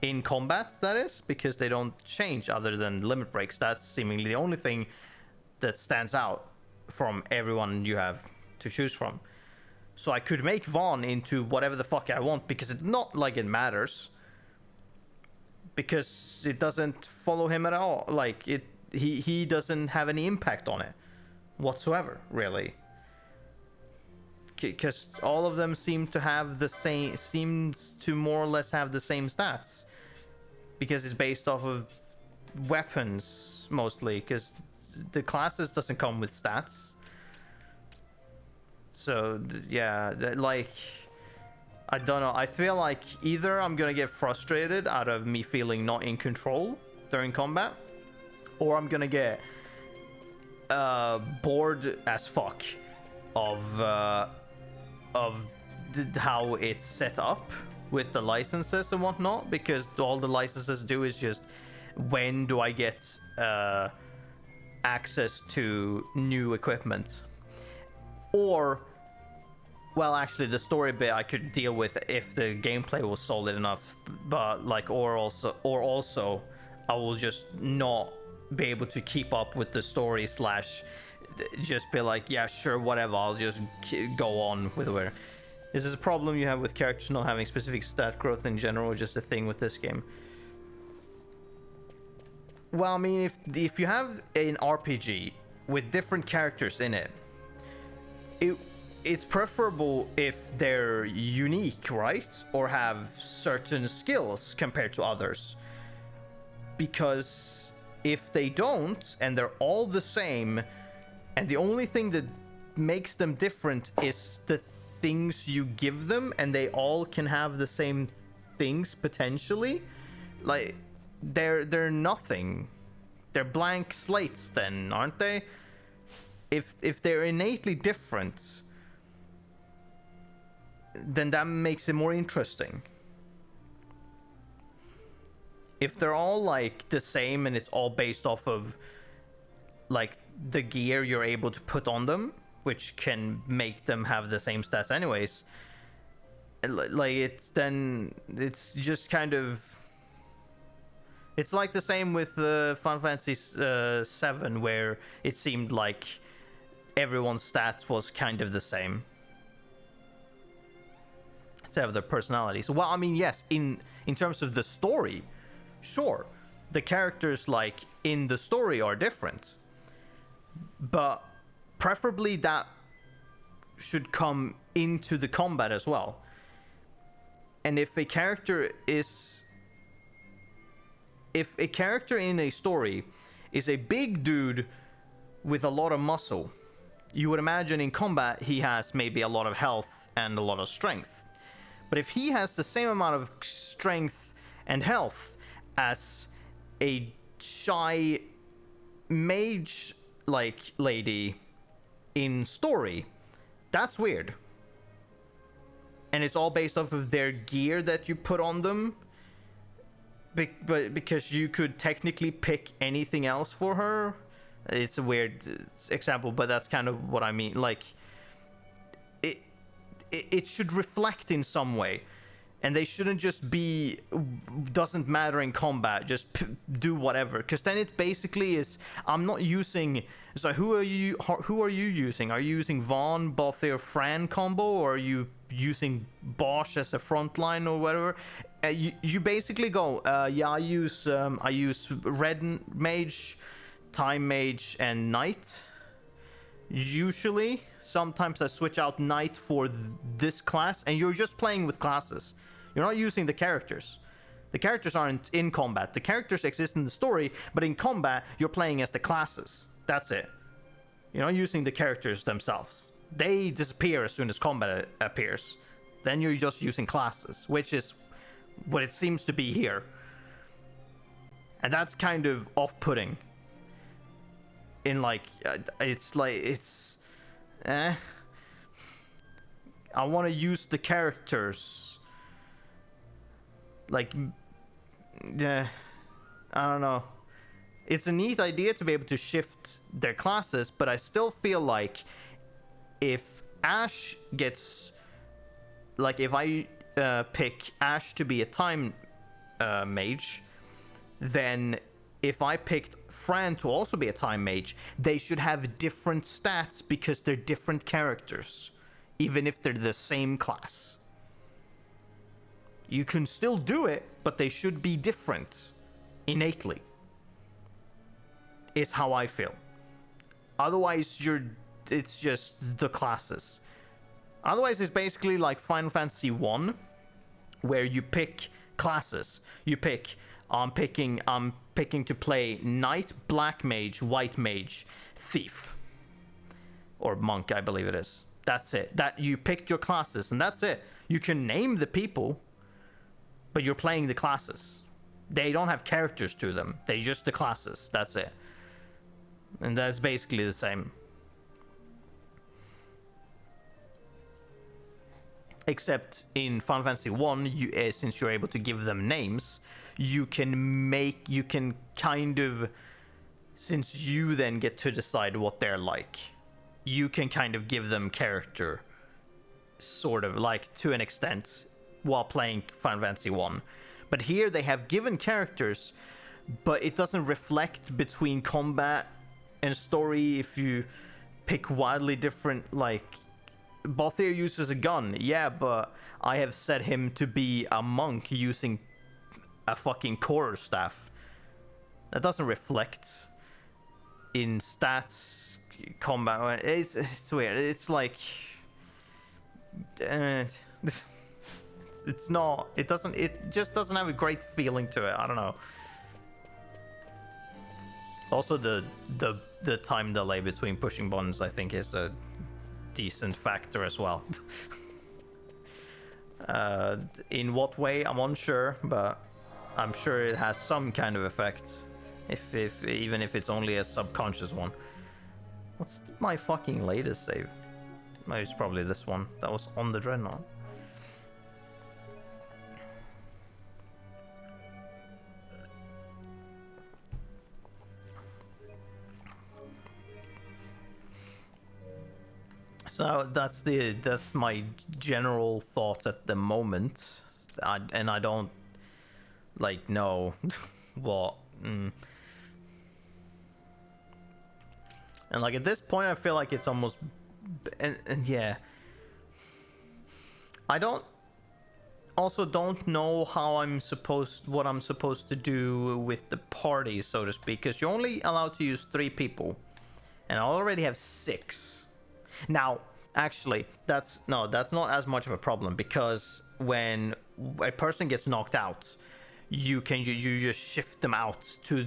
in combat, that is, because they don't change other than limit breaks. That's seemingly the only thing that stands out from everyone you have to choose from. So I could make Vaughn into whatever the fuck I want, because it's not like it matters. Because it doesn't follow him at all. Like, he doesn't have any impact on it whatsoever, really. Because all of them seem to have the same, seems to more or less have the same stats, because it's based off of weapons mostly, because the classes doesn't come with stats. So yeah, like, I don't know, I feel like either I'm gonna get frustrated out of me feeling not in control during combat, or I'm gonna get bored as fuck of how it's set up with the licenses and whatnot, because all the licenses do is just, when do I get access to new equipment? Or, well, actually the story bit I could deal with if the gameplay was solid enough, but like, or also I will just not be able to keep up with the story / just be like, yeah, sure, whatever, I'll just go on with where. Is this a problem you have with characters not having specific stat growth in general, or just a thing with this game? Well, I mean, if you have an RPG with different characters in it, it's preferable if they're unique, right? Or have certain skills compared to others. Because if they don't, and they're all the same, and the only thing that makes them different is the things you give them, and they all can have the same things potentially, like, they're nothing. They're blank slates then, aren't they? If they're innately different, then that makes it more interesting. If they're all like the same and it's all based off of like the gear you're able to put on them, which can make them have the same stats anyways, like, it's just kind of, it's like the same with Final Fantasy VII, where it seemed like everyone's stats was kind of the same, except for their personalities. Well, I mean, yes, in terms of the story, sure, the characters like in the story are different, but preferably that should come into the combat as well. And if a character in a story is a big dude with a lot of muscle. You would imagine in combat he has maybe a lot of health and a lot of strength. But if he has the same amount of strength and health as a shy mage like lady in story, that's weird. And it's all based off of their gear that you put on them. But because you could technically pick anything else for her. It's a weird example, but that's kind of what I mean. Like, it should reflect in some way. And they shouldn't just be, doesn't matter in combat, just do whatever. Because then it basically is, I'm not using, so who are you using? Are you using Vaughn, Balthier, Fran combo? Or are you using Bosch as a frontline or whatever? You basically go, yeah, I use Red Mage, Time Mage, and Knight. Usually, sometimes I switch out Knight for this class, and you're just playing with classes. You're not using the characters. The characters aren't in combat. The characters exist in the story, but in combat, you're playing as the classes. That's it. You're not using the characters themselves. They disappear as soon as combat appears. Then you're just using classes, which is what it seems to be here. And that's kind of off-putting. In like, I want to use the characters. Like, I don't know. It's a neat idea to be able to shift their classes, but I still feel like if Ash gets, like, if I pick Ash to be a time mage, then if I picked Fran to also be a time mage, they should have different stats because they're different characters, even if they're the same class. You can still do it, but they should be different innately, is how I feel. Otherwise, it's just the classes. Otherwise, it's basically like Final Fantasy 1, where you pick classes. You pick, I'm picking to play Knight, Black Mage, White Mage, Thief. Or Monk, I believe it is. That's it. That you picked your classes, and that's it. You can name the people, but you're playing the classes. They don't have characters to them. They're just the classes. That's it. And that's basically the same. Except in Final Fantasy 1, since you're able to give them names, you can kind of, since you then get to decide what they're like, you can kind of give them character, sort of, like, to an extent, while playing Final Fantasy 1. But here they have given characters, but it doesn't reflect between combat and story if you pick wildly different, like, Balthier uses a gun, yeah, but I have set him to be a monk using a fucking quarterstaff. That doesn't reflect in stats, combat. It's weird. It's like, it's not. It doesn't. It just doesn't have a great feeling to it. I don't know. Also, the time delay between pushing buttons, I think, is a decent factor as well. In what way, I'm unsure, but I'm sure it has some kind of effect, even if it's only a subconscious one. What's my fucking latest save? Maybe it's probably this one that was on the Dreadnought. So that's my general thoughts at the moment, and I don't like know what. And like at this point, I feel like it's almost, and yeah, I don't know how what I'm supposed to do with the party, so to speak, because you're only allowed to use 3 people, and I already have 6. Now, actually, that's not as much of a problem, because when a person gets knocked out, you just shift them out to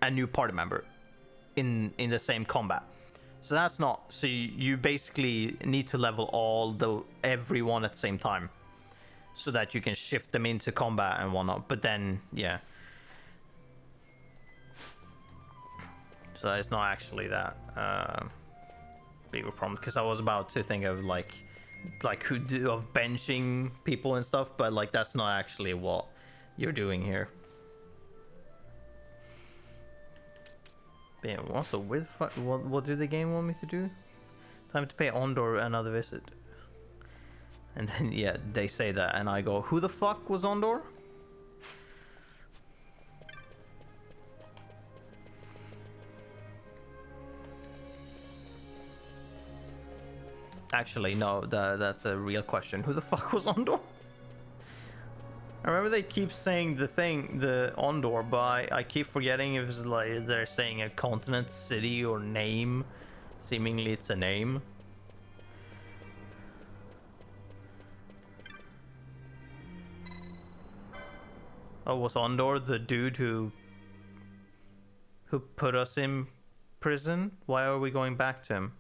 a new party member. in the same combat. So that's not. So you basically need to level everyone at the same time, so that you can shift them into combat and whatnot. But then, yeah. So it's not actually that big a problem, because I was about to think of like of benching people and stuff, but like that's not actually what you're doing here. But yeah, what the weird fuck? What do the game want me to do? Time to pay Ondor another visit. And then yeah, they say that, and I go, who the fuck was Ondor? Actually, no, that's a real question. Who the fuck was Ondor? I remember they keep saying the Ondor, but I keep forgetting if it's like they're saying a continent, city, or name. Seemingly it's a name. Oh, was Ondor the dude who put us in prison? Why are we going back to him?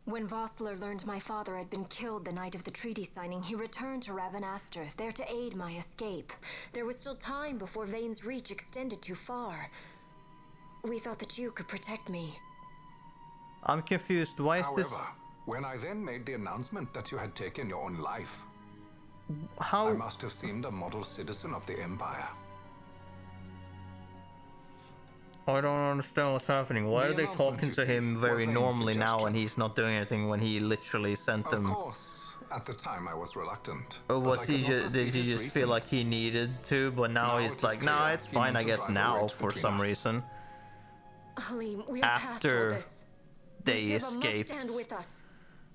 When Vossler learned my father had been killed the night of the treaty signing, he returned to Ravenastor, there to aid my escape. There was still time before Vane's reach extended too far. We thought that you could protect me. I'm confused. Why is this? However, when I then made the announcement that you had taken your own life, how I must have seemed a model citizen of the Empire. I don't understand what's happening. Why are they talking to him very normally now and he's not doing anything when he literally sent them? Of course, at the time I was reluctant. Or was he just, did he just feel like he needed to, but now he's like, nah, it's fine, I guess now, for some reason. Halim, we're After past all this. they Bushirba escaped. must stand with us.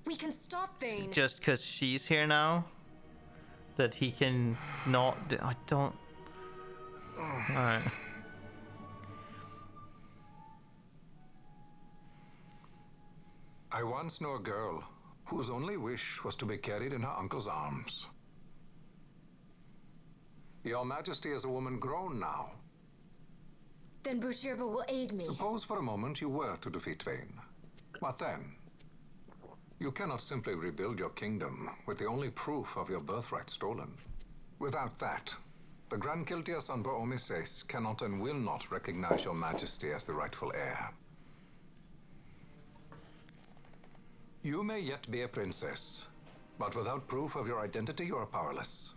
We can stop Vane. Just because she's here now? That he can not... I don't... Alright. I once knew a girl whose only wish was to be carried in her uncle's arms. Your Majesty is a woman grown now. Then Bushirba will aid me. Suppose for a moment you were to defeat Vane. What then? You cannot simply rebuild your kingdom with the only proof of your birthright stolen. Without that, the Grand Kiltias on Boomises cannot and will not recognize your Majesty as the rightful heir. You may yet be a princess, but without proof of your identity, you are powerless.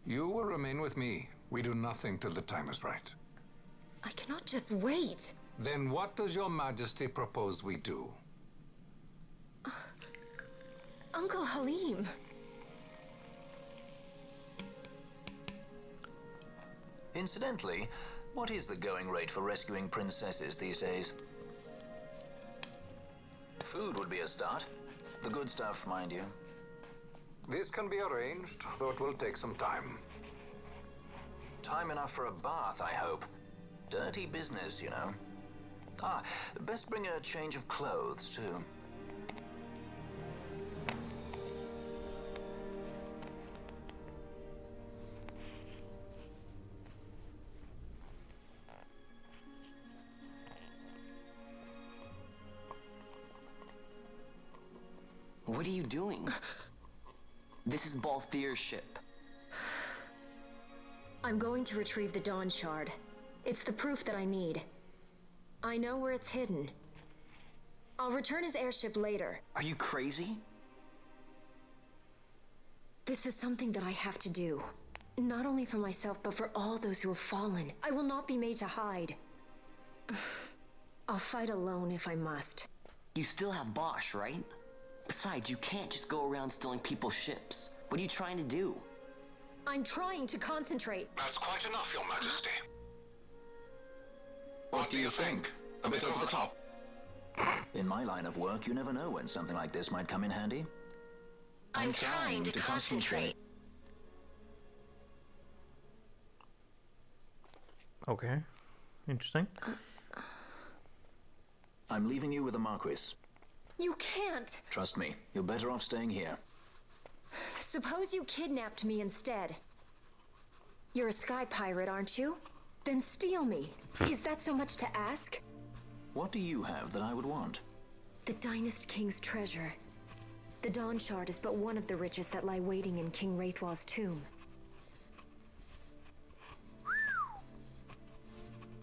You will remain with me. We do nothing till the time is right. I cannot just wait. Then what does your Majesty propose we do? Uncle Halim. Incidentally, what is the going rate for rescuing princesses these days? Food would be a start. The good stuff, mind you. This can be arranged, though it will take some time. Time enough for a bath, I hope. Dirty business, you know. Ah, best bring a change of clothes, too. What are you doing? This is Balthier's ship. I'm going to retrieve the Dawn Shard. It's the proof that I need. I know where it's hidden. I'll return his airship later. Are you crazy? This is something that I have to do. Not only for myself, but for all those who have fallen. I will not be made to hide. I'll fight alone if I must. You still have Bosch, right? Besides, you can't just go around stealing people's ships. What are you trying to do? I'm trying to concentrate. That's quite enough, Your Majesty. What do you think? A bit over the top? In my line of work, you never know when something like this might come in handy. I'm trying to concentrate. Okay. Interesting. I'm leaving you with the Marquis. You can't. Trust me, you're better off staying here. Suppose you kidnapped me instead. You're a sky pirate, aren't you? Then steal me. Is that so much to ask? What do you have that I would want? The Dynast King's treasure. The Dawn Shard is but one of the riches that lie waiting in King Wraithwall's tomb.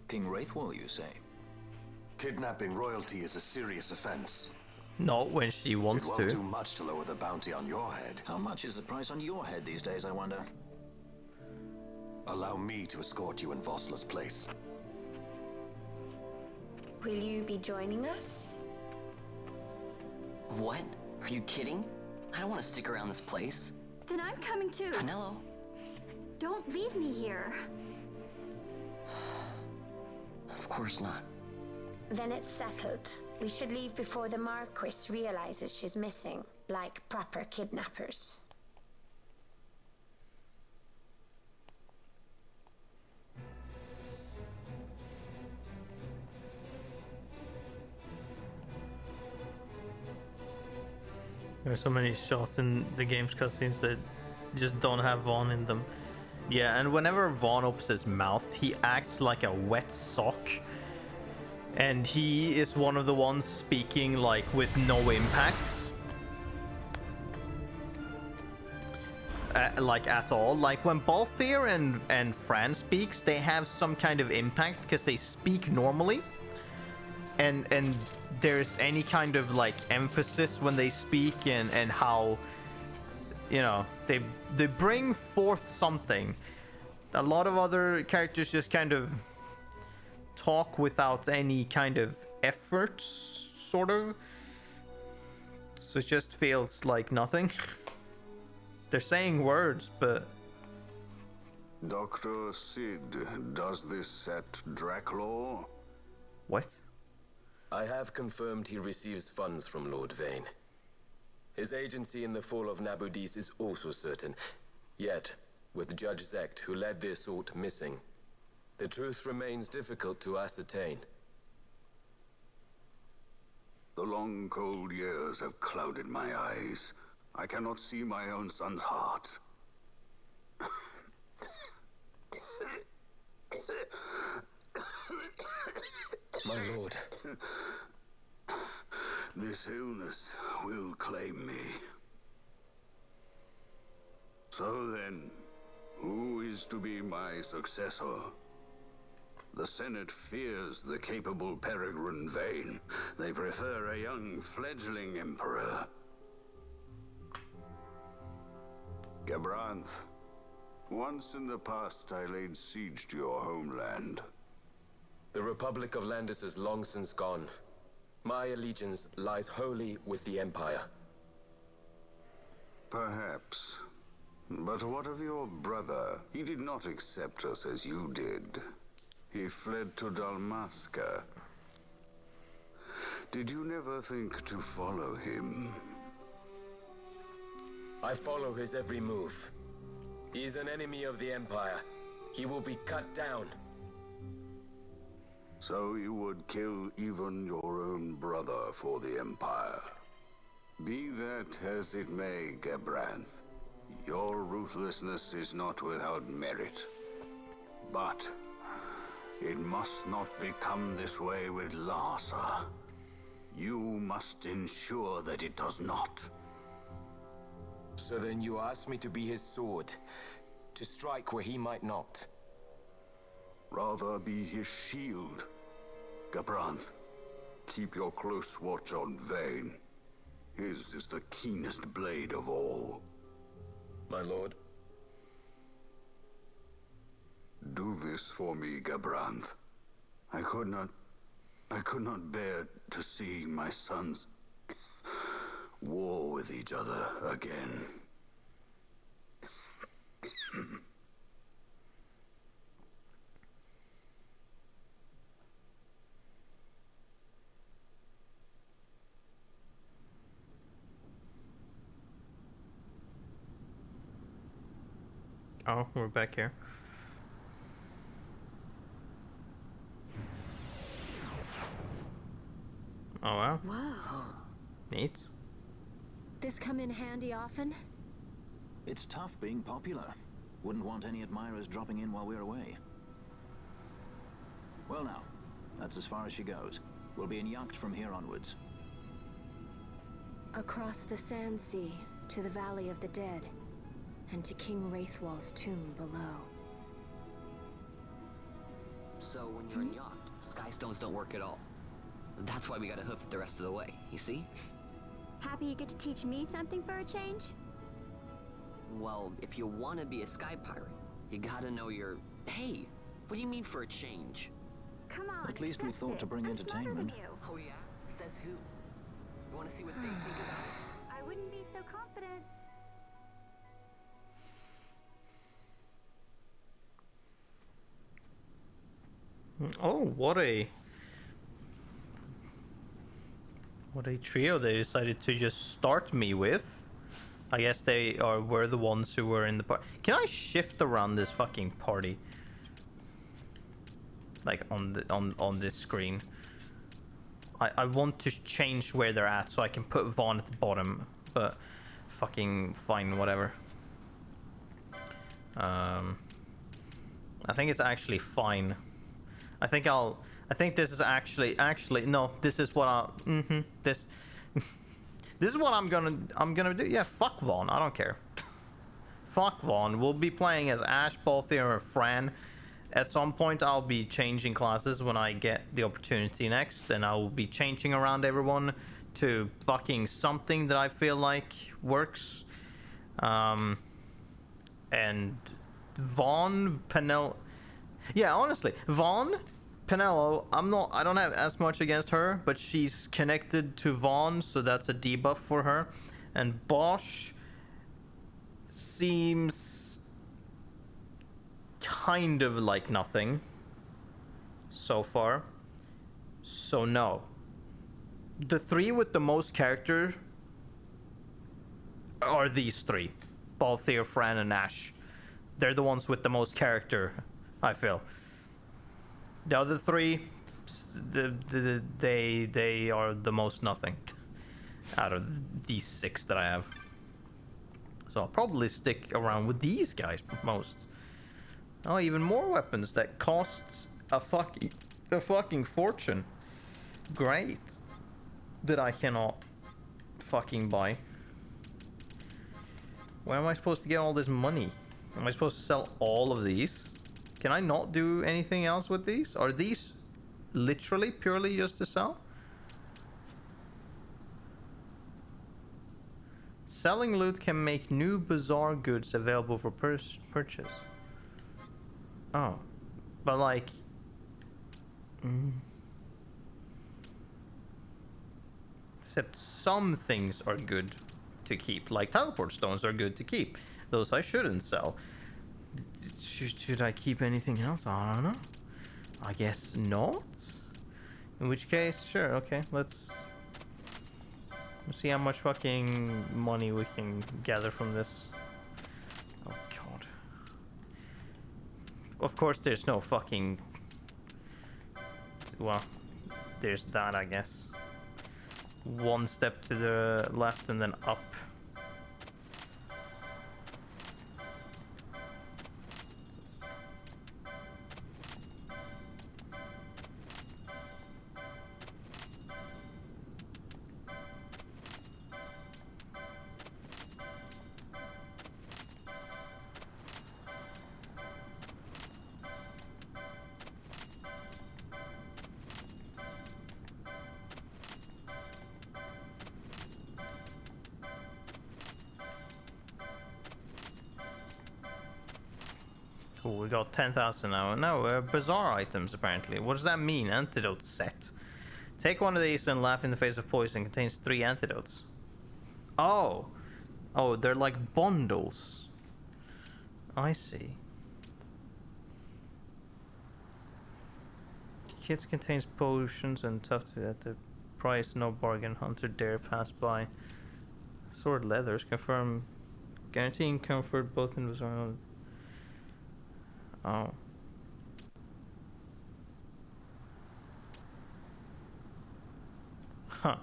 King Wraithwall, you say? Kidnapping royalty is a serious offense. Not when she wants It to. won't do much to lower the bounty on your head. How much is the price on your head these days, I wonder? Allow me to escort you in Vossler's place. Will you be joining us? What? Are you kidding? I don't want to stick around this place. Then I'm coming too. Penelo. Don't leave me here. Of course not. Then it's settled. We should leave before the Marquis realizes she's missing, like proper kidnappers. There are so many shots in the game's cutscenes that just don't have Vaughn in them. Yeah, and whenever Vaughn opens his mouth, he acts like a wet sock. And he is one of the ones speaking like with no impact. Like at all. Like when Balthier and Fran speaks, they have some kind of impact because they speak normally. And there's any kind of like emphasis when they speak and how, you know, they bring forth something. A lot of other characters just kind of talk without any kind of effort, sort of. So it just feels like nothing. They're saying words, but... Dr. Sid, does this set Draclaw? What? I have confirmed he receives funds from Lord Vane. His agency in the fall of Nabudis is also certain. Yet, with Judge Zecht, who led the assault, missing, the truth remains difficult to ascertain. The long, cold years have clouded my eyes. I cannot see my own son's heart. My lord. This illness will claim me. So then, who is to be my successor? The Senate fears the capable Peregrine Vane. They prefer a young fledgling emperor. Gabranth, once in the past I laid siege to your homeland. The Republic of Landis is long since gone. My allegiance lies wholly with the Empire. Perhaps. But what of your brother? He did not accept us as you did. He fled to Dalmasca. Did you never think to follow him? I follow his every move. He is an enemy of the Empire. He will be cut down. So you would kill even your own brother for the Empire. Be that as it may, Gabranth, your ruthlessness is not without merit. But it must not become this way with Larsa. You must ensure that it does not. So then you ask me to be his sword, to strike where he might not. Rather be his shield. Gabranth, keep your close watch on Vane. His is the keenest blade of all. My lord. Do this for me, Gabranth. I could not bear to see my sons war with each other again. Oh, we're back here. Oh wow. Wow. Neat. This come in handy often? It's tough being popular. Wouldn't want any admirers dropping in while we're away. Well now, that's as far as she goes. We'll be in yacht from here onwards. Across the Sand Sea, to the Valley of the Dead, and to King Wraithwall's tomb below. So when you're in yacht, skystones don't work at all. That's why we gotta hoof it the rest of the way, you see? Happy you get to teach me something for a change? Well, if you want to be a sky pirate, you gotta know your... Hey, what do you mean for a change? Come on, At least we discuss thought it. to bring I'm smarter than entertainment. you. Oh yeah? Says who? You want to see what they think about it? I wouldn't be so confident. Oh, what a trio they decided to just start me with. I guess were the ones who were in the party. Can I shift around this fucking party? Like on this screen. I want to change where they're at so I can put Vaughn at the bottom, but fucking fine, whatever. I think it's actually fine. I think this is actually no, this is what this is what I'm gonna do. Yeah, fuck Vaughn, I don't care. Fuck Vaughn. We'll be playing as Ash, Balthier, or Fran. At some point I'll be changing classes when I get the opportunity next, and I will be changing around everyone to fucking something that I feel like works. And Vaughn, Penel. Yeah, honestly, Vaughn, Penello, I don't have as much against her, but she's connected to Vaughn, so that's a debuff for her. And Bosch seems kind of like nothing so far. So no. The three with the most character are these three. Balthier, Fran, and Ash. They're the ones with the most character, I feel. The other three, they are the most nothing out of these six that I have. So I'll probably stick around with these guys most. Oh, even more weapons that costs a fucking fortune. Great. That I cannot fucking buy. Where am I supposed to get all this money? Am I supposed to sell all of these? Can I not do anything else with these? Are these literally purely just to sell? Selling loot can make new bizarre goods available for purchase. Oh. But like... Except some things are good to keep. Like teleport stones are good to keep. Those I shouldn't sell. Should I keep anything else? I don't know. I guess not. In which case, sure, okay, let's see how much fucking money we can gather from this. Oh god. Of course there's no fucking... Well, there's that, I guess. One step to the left and then up. Cool, we got 10,000 now. No, bizarre items apparently. What does that mean? Antidote set. Take one of these and laugh in the face of poison. Contains 3 antidotes. Oh. Oh, they're like bundles. I see. Kits contains potions and tough to at the price no bargain. Hunter dare pass by. Sword leathers confirm guaranteeing comfort both in bizarre. Oh. Huh.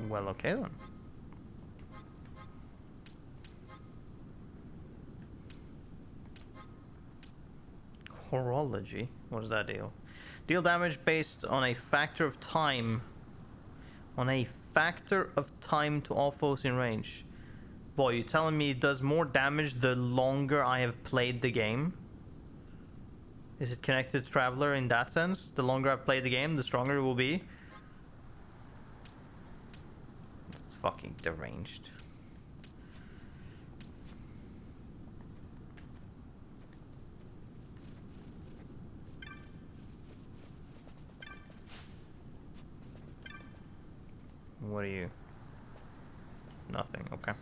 Well, okay then. Horology? What does that deal? Deal damage based on a factor of time. On a factor of time to all foes in range. Boy, you telling me it does more damage the longer I have played the game? Is it connected to Traveler in that sense? The longer I've played the game, the stronger it will be? It's fucking deranged. What are you? Nothing, okay.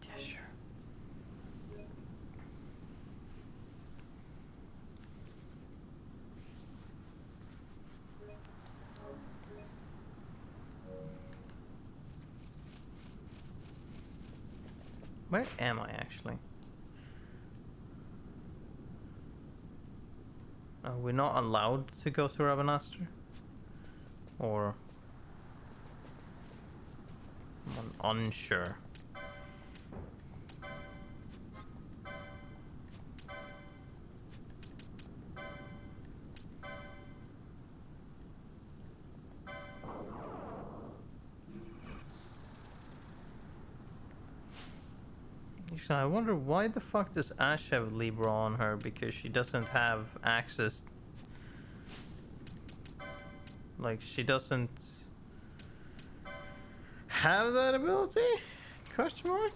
Yeah, sure. Where am I actually? Are we not allowed to go to Ravenaster? Or... I'm unsure. Actually, I wonder why the fuck does Ash have Libra on her? Because she doesn't have access. Like, she doesn't have that ability? Question mark?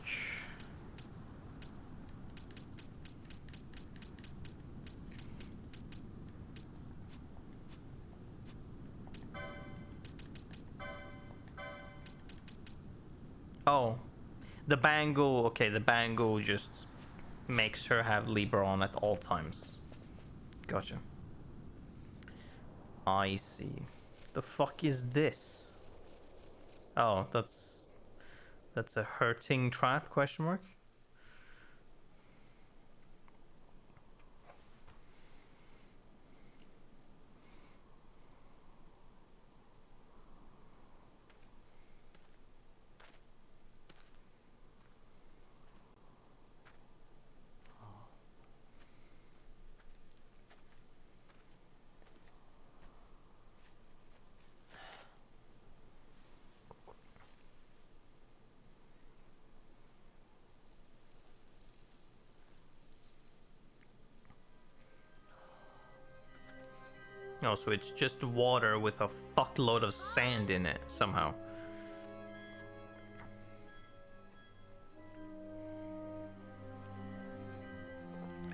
Oh. The bangle, okay, the bangle just makes her have Libra on at all times. Gotcha. I see. The fuck is this? Oh, that's a hurting trap, question mark? Oh, so it's just water with a fuckload of sand in it, somehow.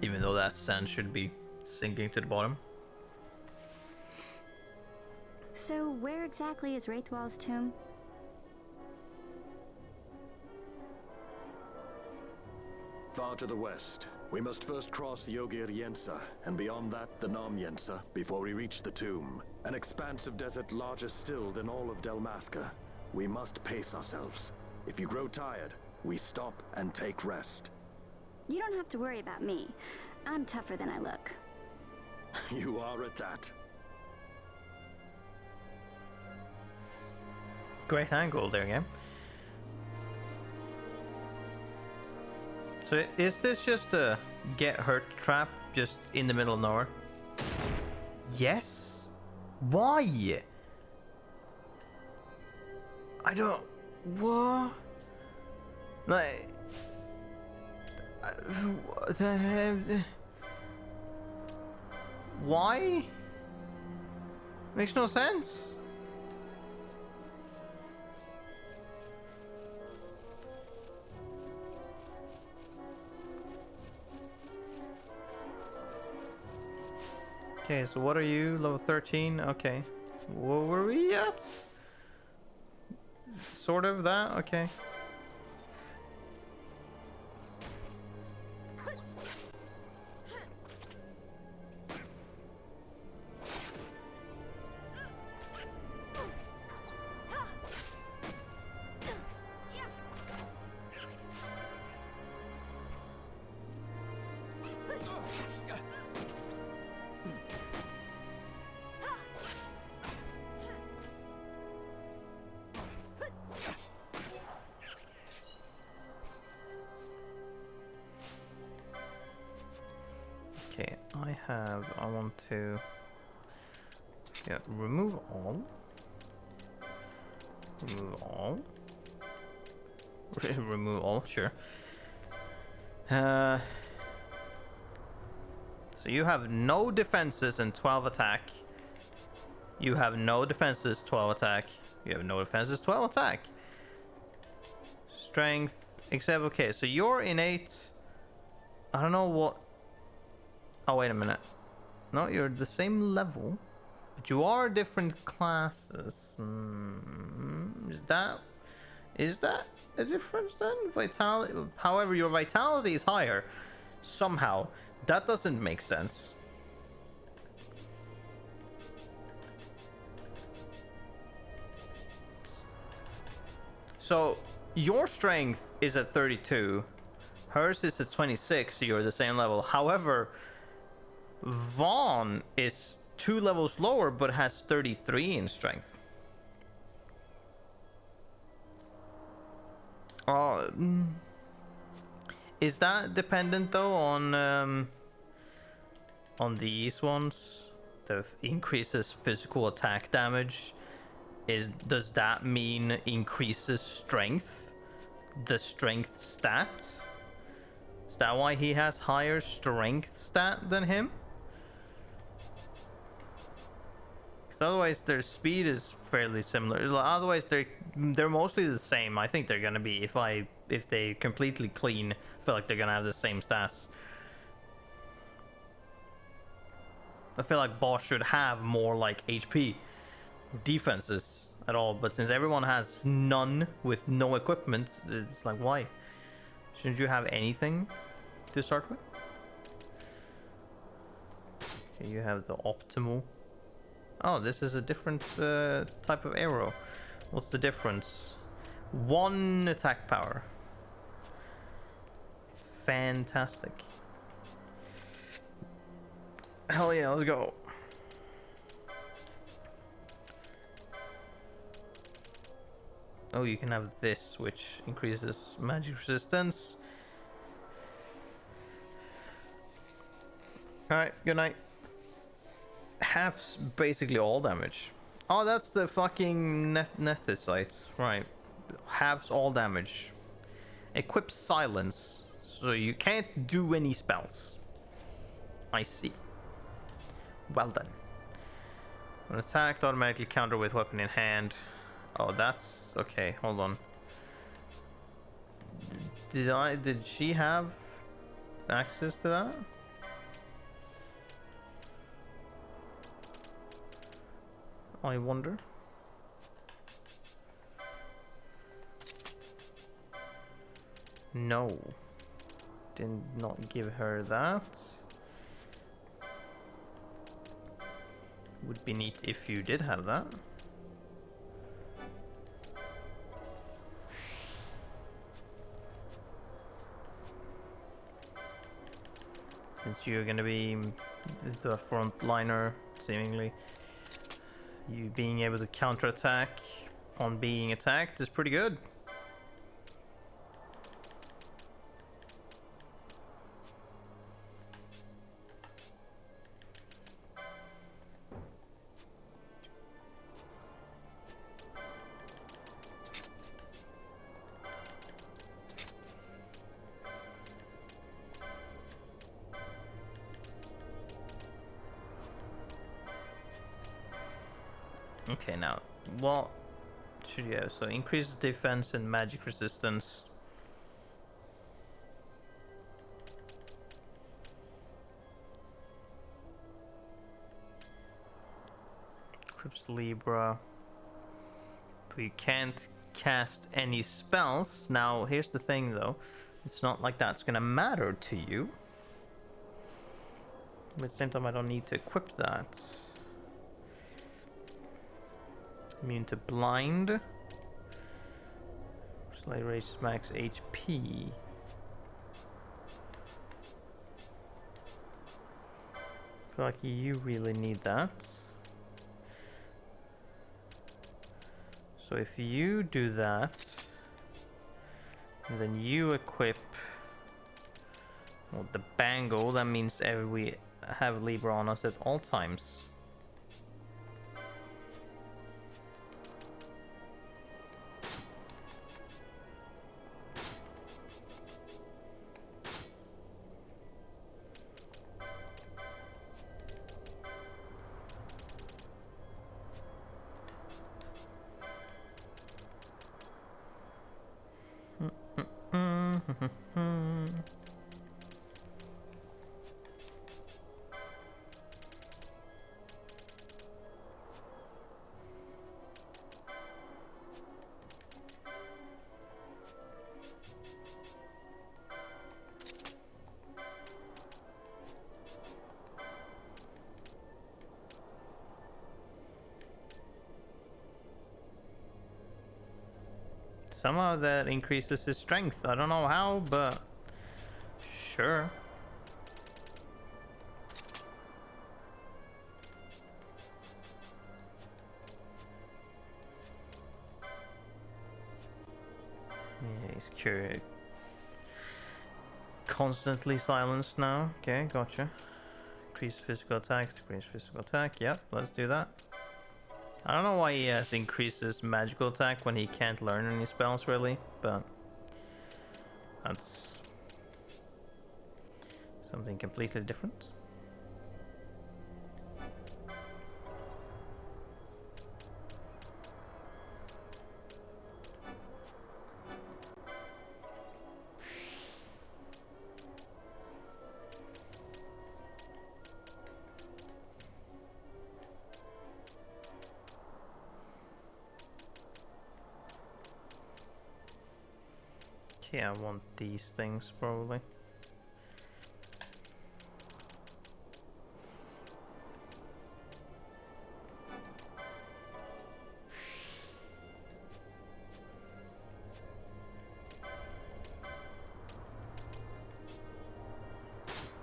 Even though that sand should be sinking to the bottom. So, where exactly is Wraithwall's tomb? Far to the west. We must first cross the Yogir Yensa, and beyond that, the Nam Yensa, before we reach the tomb. An expanse of desert larger still than all of Delmaska. We must pace ourselves. If you grow tired, we stop and take rest. You don't have to worry about me. I'm tougher than I look. You are at that. Great angle there, yeah. So is this just a get hurt trap just in the middle of nowhere? Yes? Why? I don't... What? Like... Why? Makes no sense. Okay, so what are you? Level 13? Okay. Where were we at? Sort of that? Okay. Okay, I want to remove all. Remove all. Remove all, sure. So you have no defenses and 12 attack. You have no defenses, 12 attack. You have no defenses, 12 attack. Strength, except, okay, so you're innate. I don't know what. Oh, wait a minute. No, you're the same level, but you are different classes. Is that a difference then? Vitality. However, your vitality is higher. Somehow, that doesn't make sense. So your strength is at 32, hers is at 26, so you're the same level. However, Vaughn is 2 levels lower but has 33 in strength. Is that dependent though on these ones? The increases physical attack damage. Does that mean increases strength? The strength stat? Is that why he has higher strength stat than him? Because otherwise their speed is fairly similar. Otherwise they're mostly the same. I think they're gonna be, if they completely clean, I feel like they're gonna have the same stats. I feel like boss should have more like HP defenses at all, but since everyone has none with no equipment, it's like, why? Shouldn't you have anything to start with? Okay, you have the optimal. Oh, this is a different type of arrow. What's the difference? 1 attack power. Fantastic. Hell yeah, let's go. Oh, you can have this, which increases magic resistance. Alright, good night. Halves basically all damage. Oh, that's the fucking Nethicite. Right. Halves all damage. Equips silence. So you can't do any spells. I see. Well done. When attacked, automatically counter with weapon in hand. Oh, that's okay. Hold on. Did she have access to that? I wonder. No. Did not give her that. Would be neat if you did have that. Since you're gonna be the frontliner, seemingly. You being able to counterattack on being attacked is pretty good. Okay, now, what should you have? So, increases defense and magic resistance. Crips Libra. But you can't cast any spells. Now, here's the thing though. It's not like that's gonna matter to you. But at the same time, I don't need to equip that. Immune to blind. Slight rage max HP. I feel like you really need that. So if you do that, and then you equip, well, the bangle, that means have Libra on us at all times. Somehow that increases his strength. I don't know how, but sure. Yeah, he's curious. Constantly silenced now. Okay, gotcha. Increase physical attack, decrease physical attack. Yep, let's do that. I don't know why he has increases magical attack when he can't learn any spells really, but that's something completely different. Yeah, I want these things probably.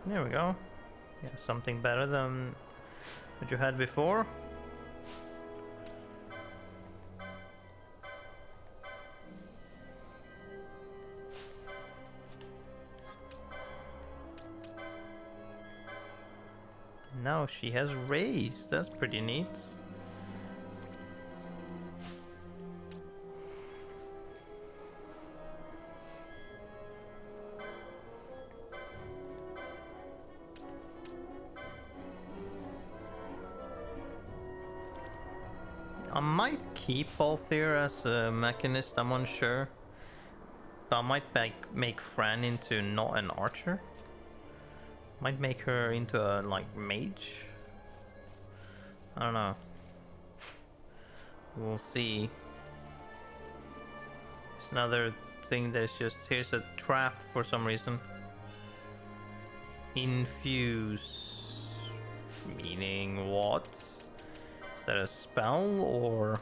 There we go. Yeah, something better than what you had before. Now she has raised. That's pretty neat. I might keep Althea as a mechanist, I'm unsure. But I might make Fran into not an archer. Might make her into a, like, mage. I don't know. We'll see. It's another thing that's just, here's a trap for some reason. Infuse. Meaning what? Is that a spell or?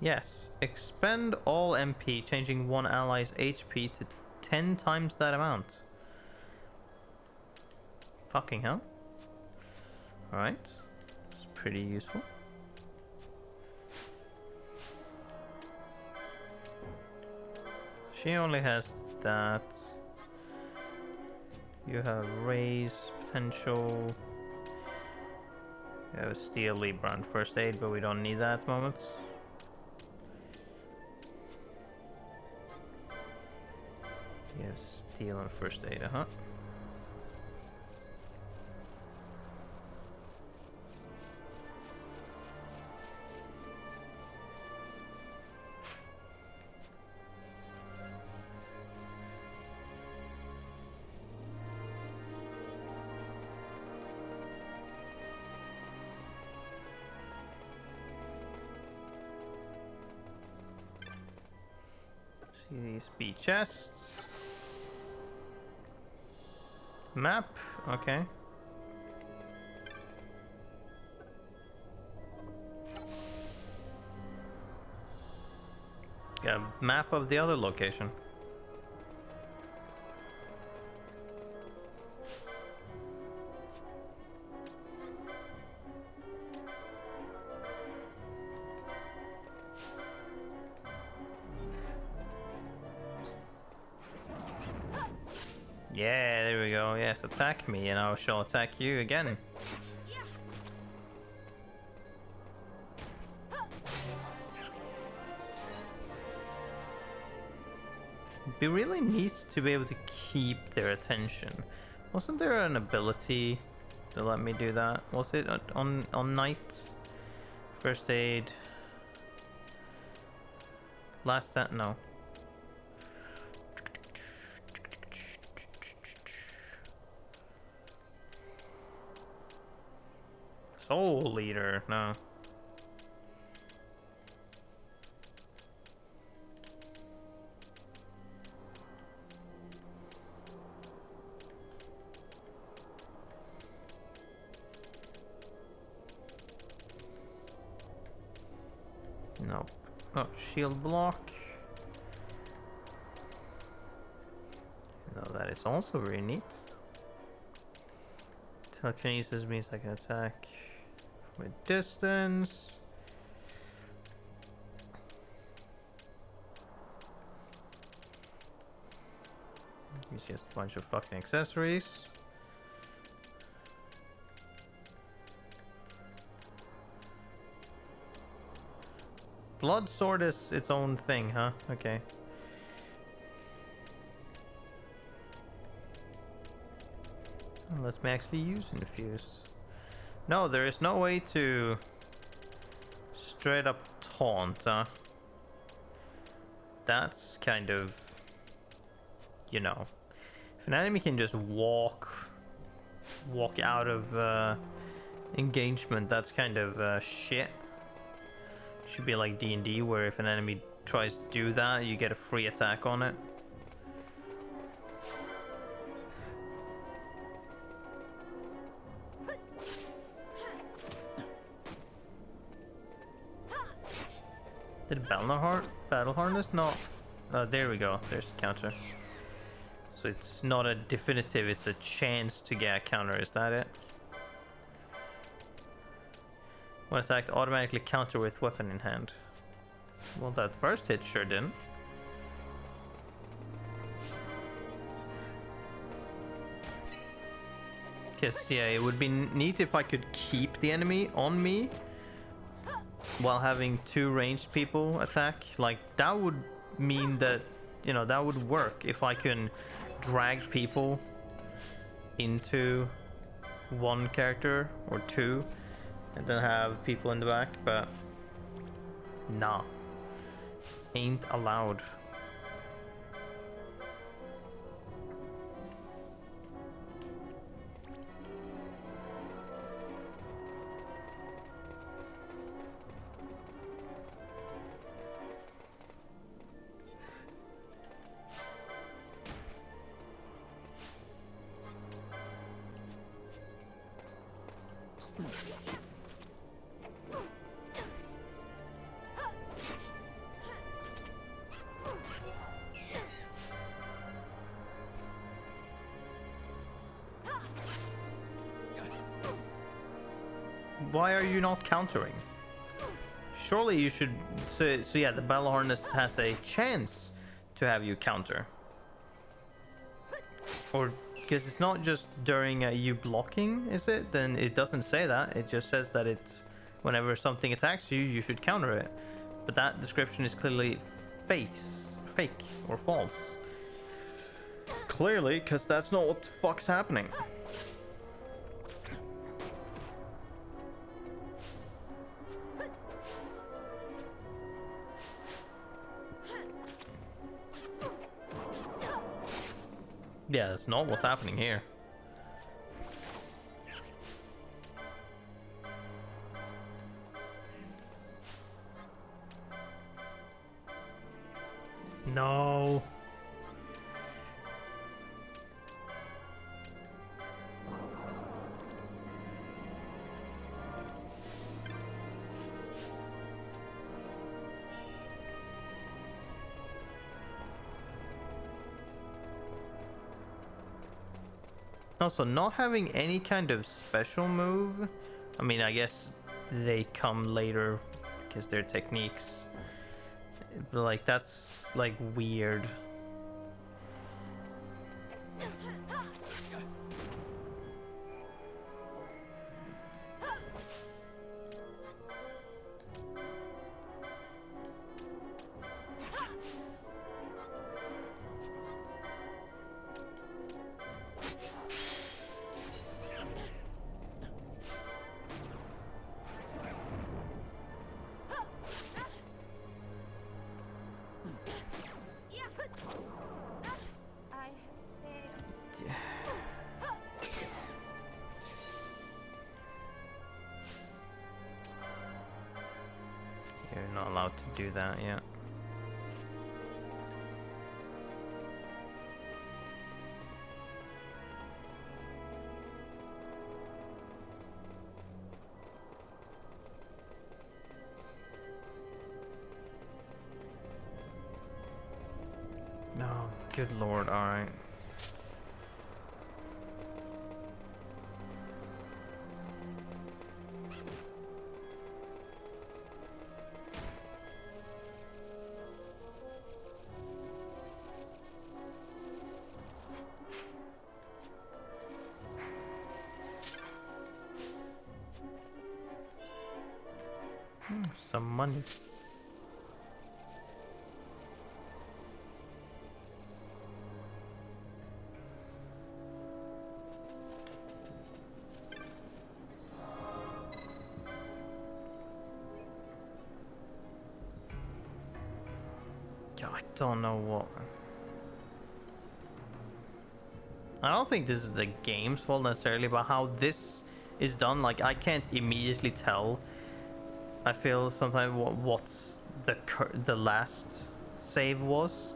Yes. Expend all MP, changing one ally's HP to 10 times that amount. Fucking hell. Alright. It's pretty useful. She only has that. You have raise potential. You have a steel Libra and first aid, but we don't need that at the moment. Yes, steel and first aid, uh-huh. See these B chests. Map, okay. Got a map of the other location. Yeah, there we go. Yes, attack me and I shall attack you again. It'd be really neat to be able to keep their attention. Wasn't there an ability to let me do that? Was it on night? First aid. Last that no. Soul leader, no. Nope. Oh, shield block. No, that is also very neat. Telekinesis means I can attack with distance. It's just a bunch of fucking accessories. Blood sword is its own thing, huh? Okay. Let's me actually use infuse. No, there is no way to straight up taunt, huh? That's kind of, you know, if an enemy can just walk out of engagement, that's kind of shit. Should be like D&D, where if an enemy tries to do that, you get a free attack on it. Did battle harness? No. There we go. There's the counter. So it's not a definitive, it's a chance to get a counter. Is that it? When attacked, automatically counter with weapon in hand. Well, that first hit sure didn't. Cause yeah, it would be neat if I could keep the enemy on me while having two ranged people attack. Like, that would mean that, you know, that would work if I can drag people into one character or two and then have people in the back, but nah, ain't allowed. Why are you not countering? Surely you should. So yeah, the battle harness has a chance to have you counter. Or because it's not just during you blocking, is it? Then it doesn't say that. It just says that it's whenever something attacks you, you should counter it. But that description is clearly fake or false. Clearly, because that's not what the fuck's happening. Yeah, that's not what's happening here. No. Also, not having any kind of special move, I mean, I guess they come later because they're techniques, but like, that's like weird. not allowed to do that yet. Oh, good lord, alright. Some money. Yeah, I don't know what. I don't think this is the game's fault necessarily, but how this is done, like I can't immediately tell. I feel sometimes what's the last save was,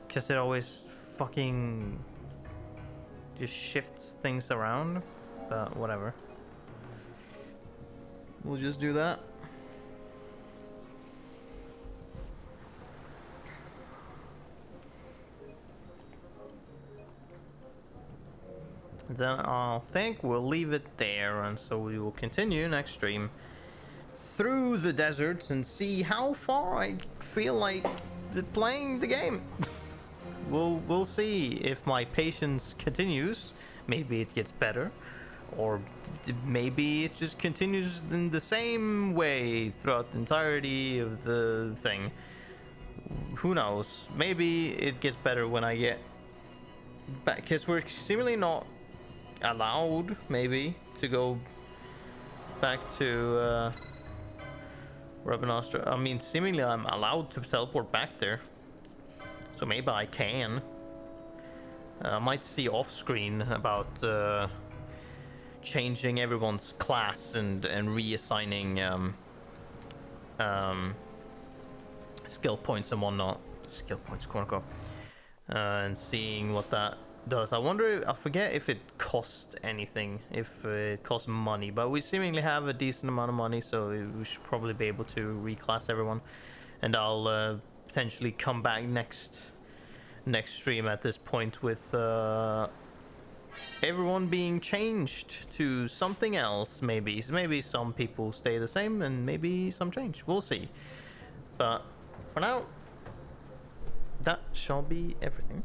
because it always fucking just shifts things around. But whatever, we'll just do that. Then I think we'll leave it there, and so we will continue next stream through the deserts and see how far I feel like playing the game. We'll see if my patience continues. Maybe it gets better, or maybe it just continues in the same way throughout the entirety of the thing. Who knows? Maybe it gets better when I get back, because we're seemingly not allowed maybe to go back to Ravenastra. I mean, seemingly I'm allowed to teleport back there, so maybe I can. I might see off screen about changing everyone's class and reassigning skill points and whatnot. Skill points, quote unquote, and seeing what that does. I wonder, I forget if it costs anything, if it costs money, but we seemingly have a decent amount of money, so we should probably be able to reclass everyone. And I'll potentially come back next stream at this point with everyone being changed to something else. Maybe some people stay the same and maybe some change. We'll see. But for now, that shall be everything.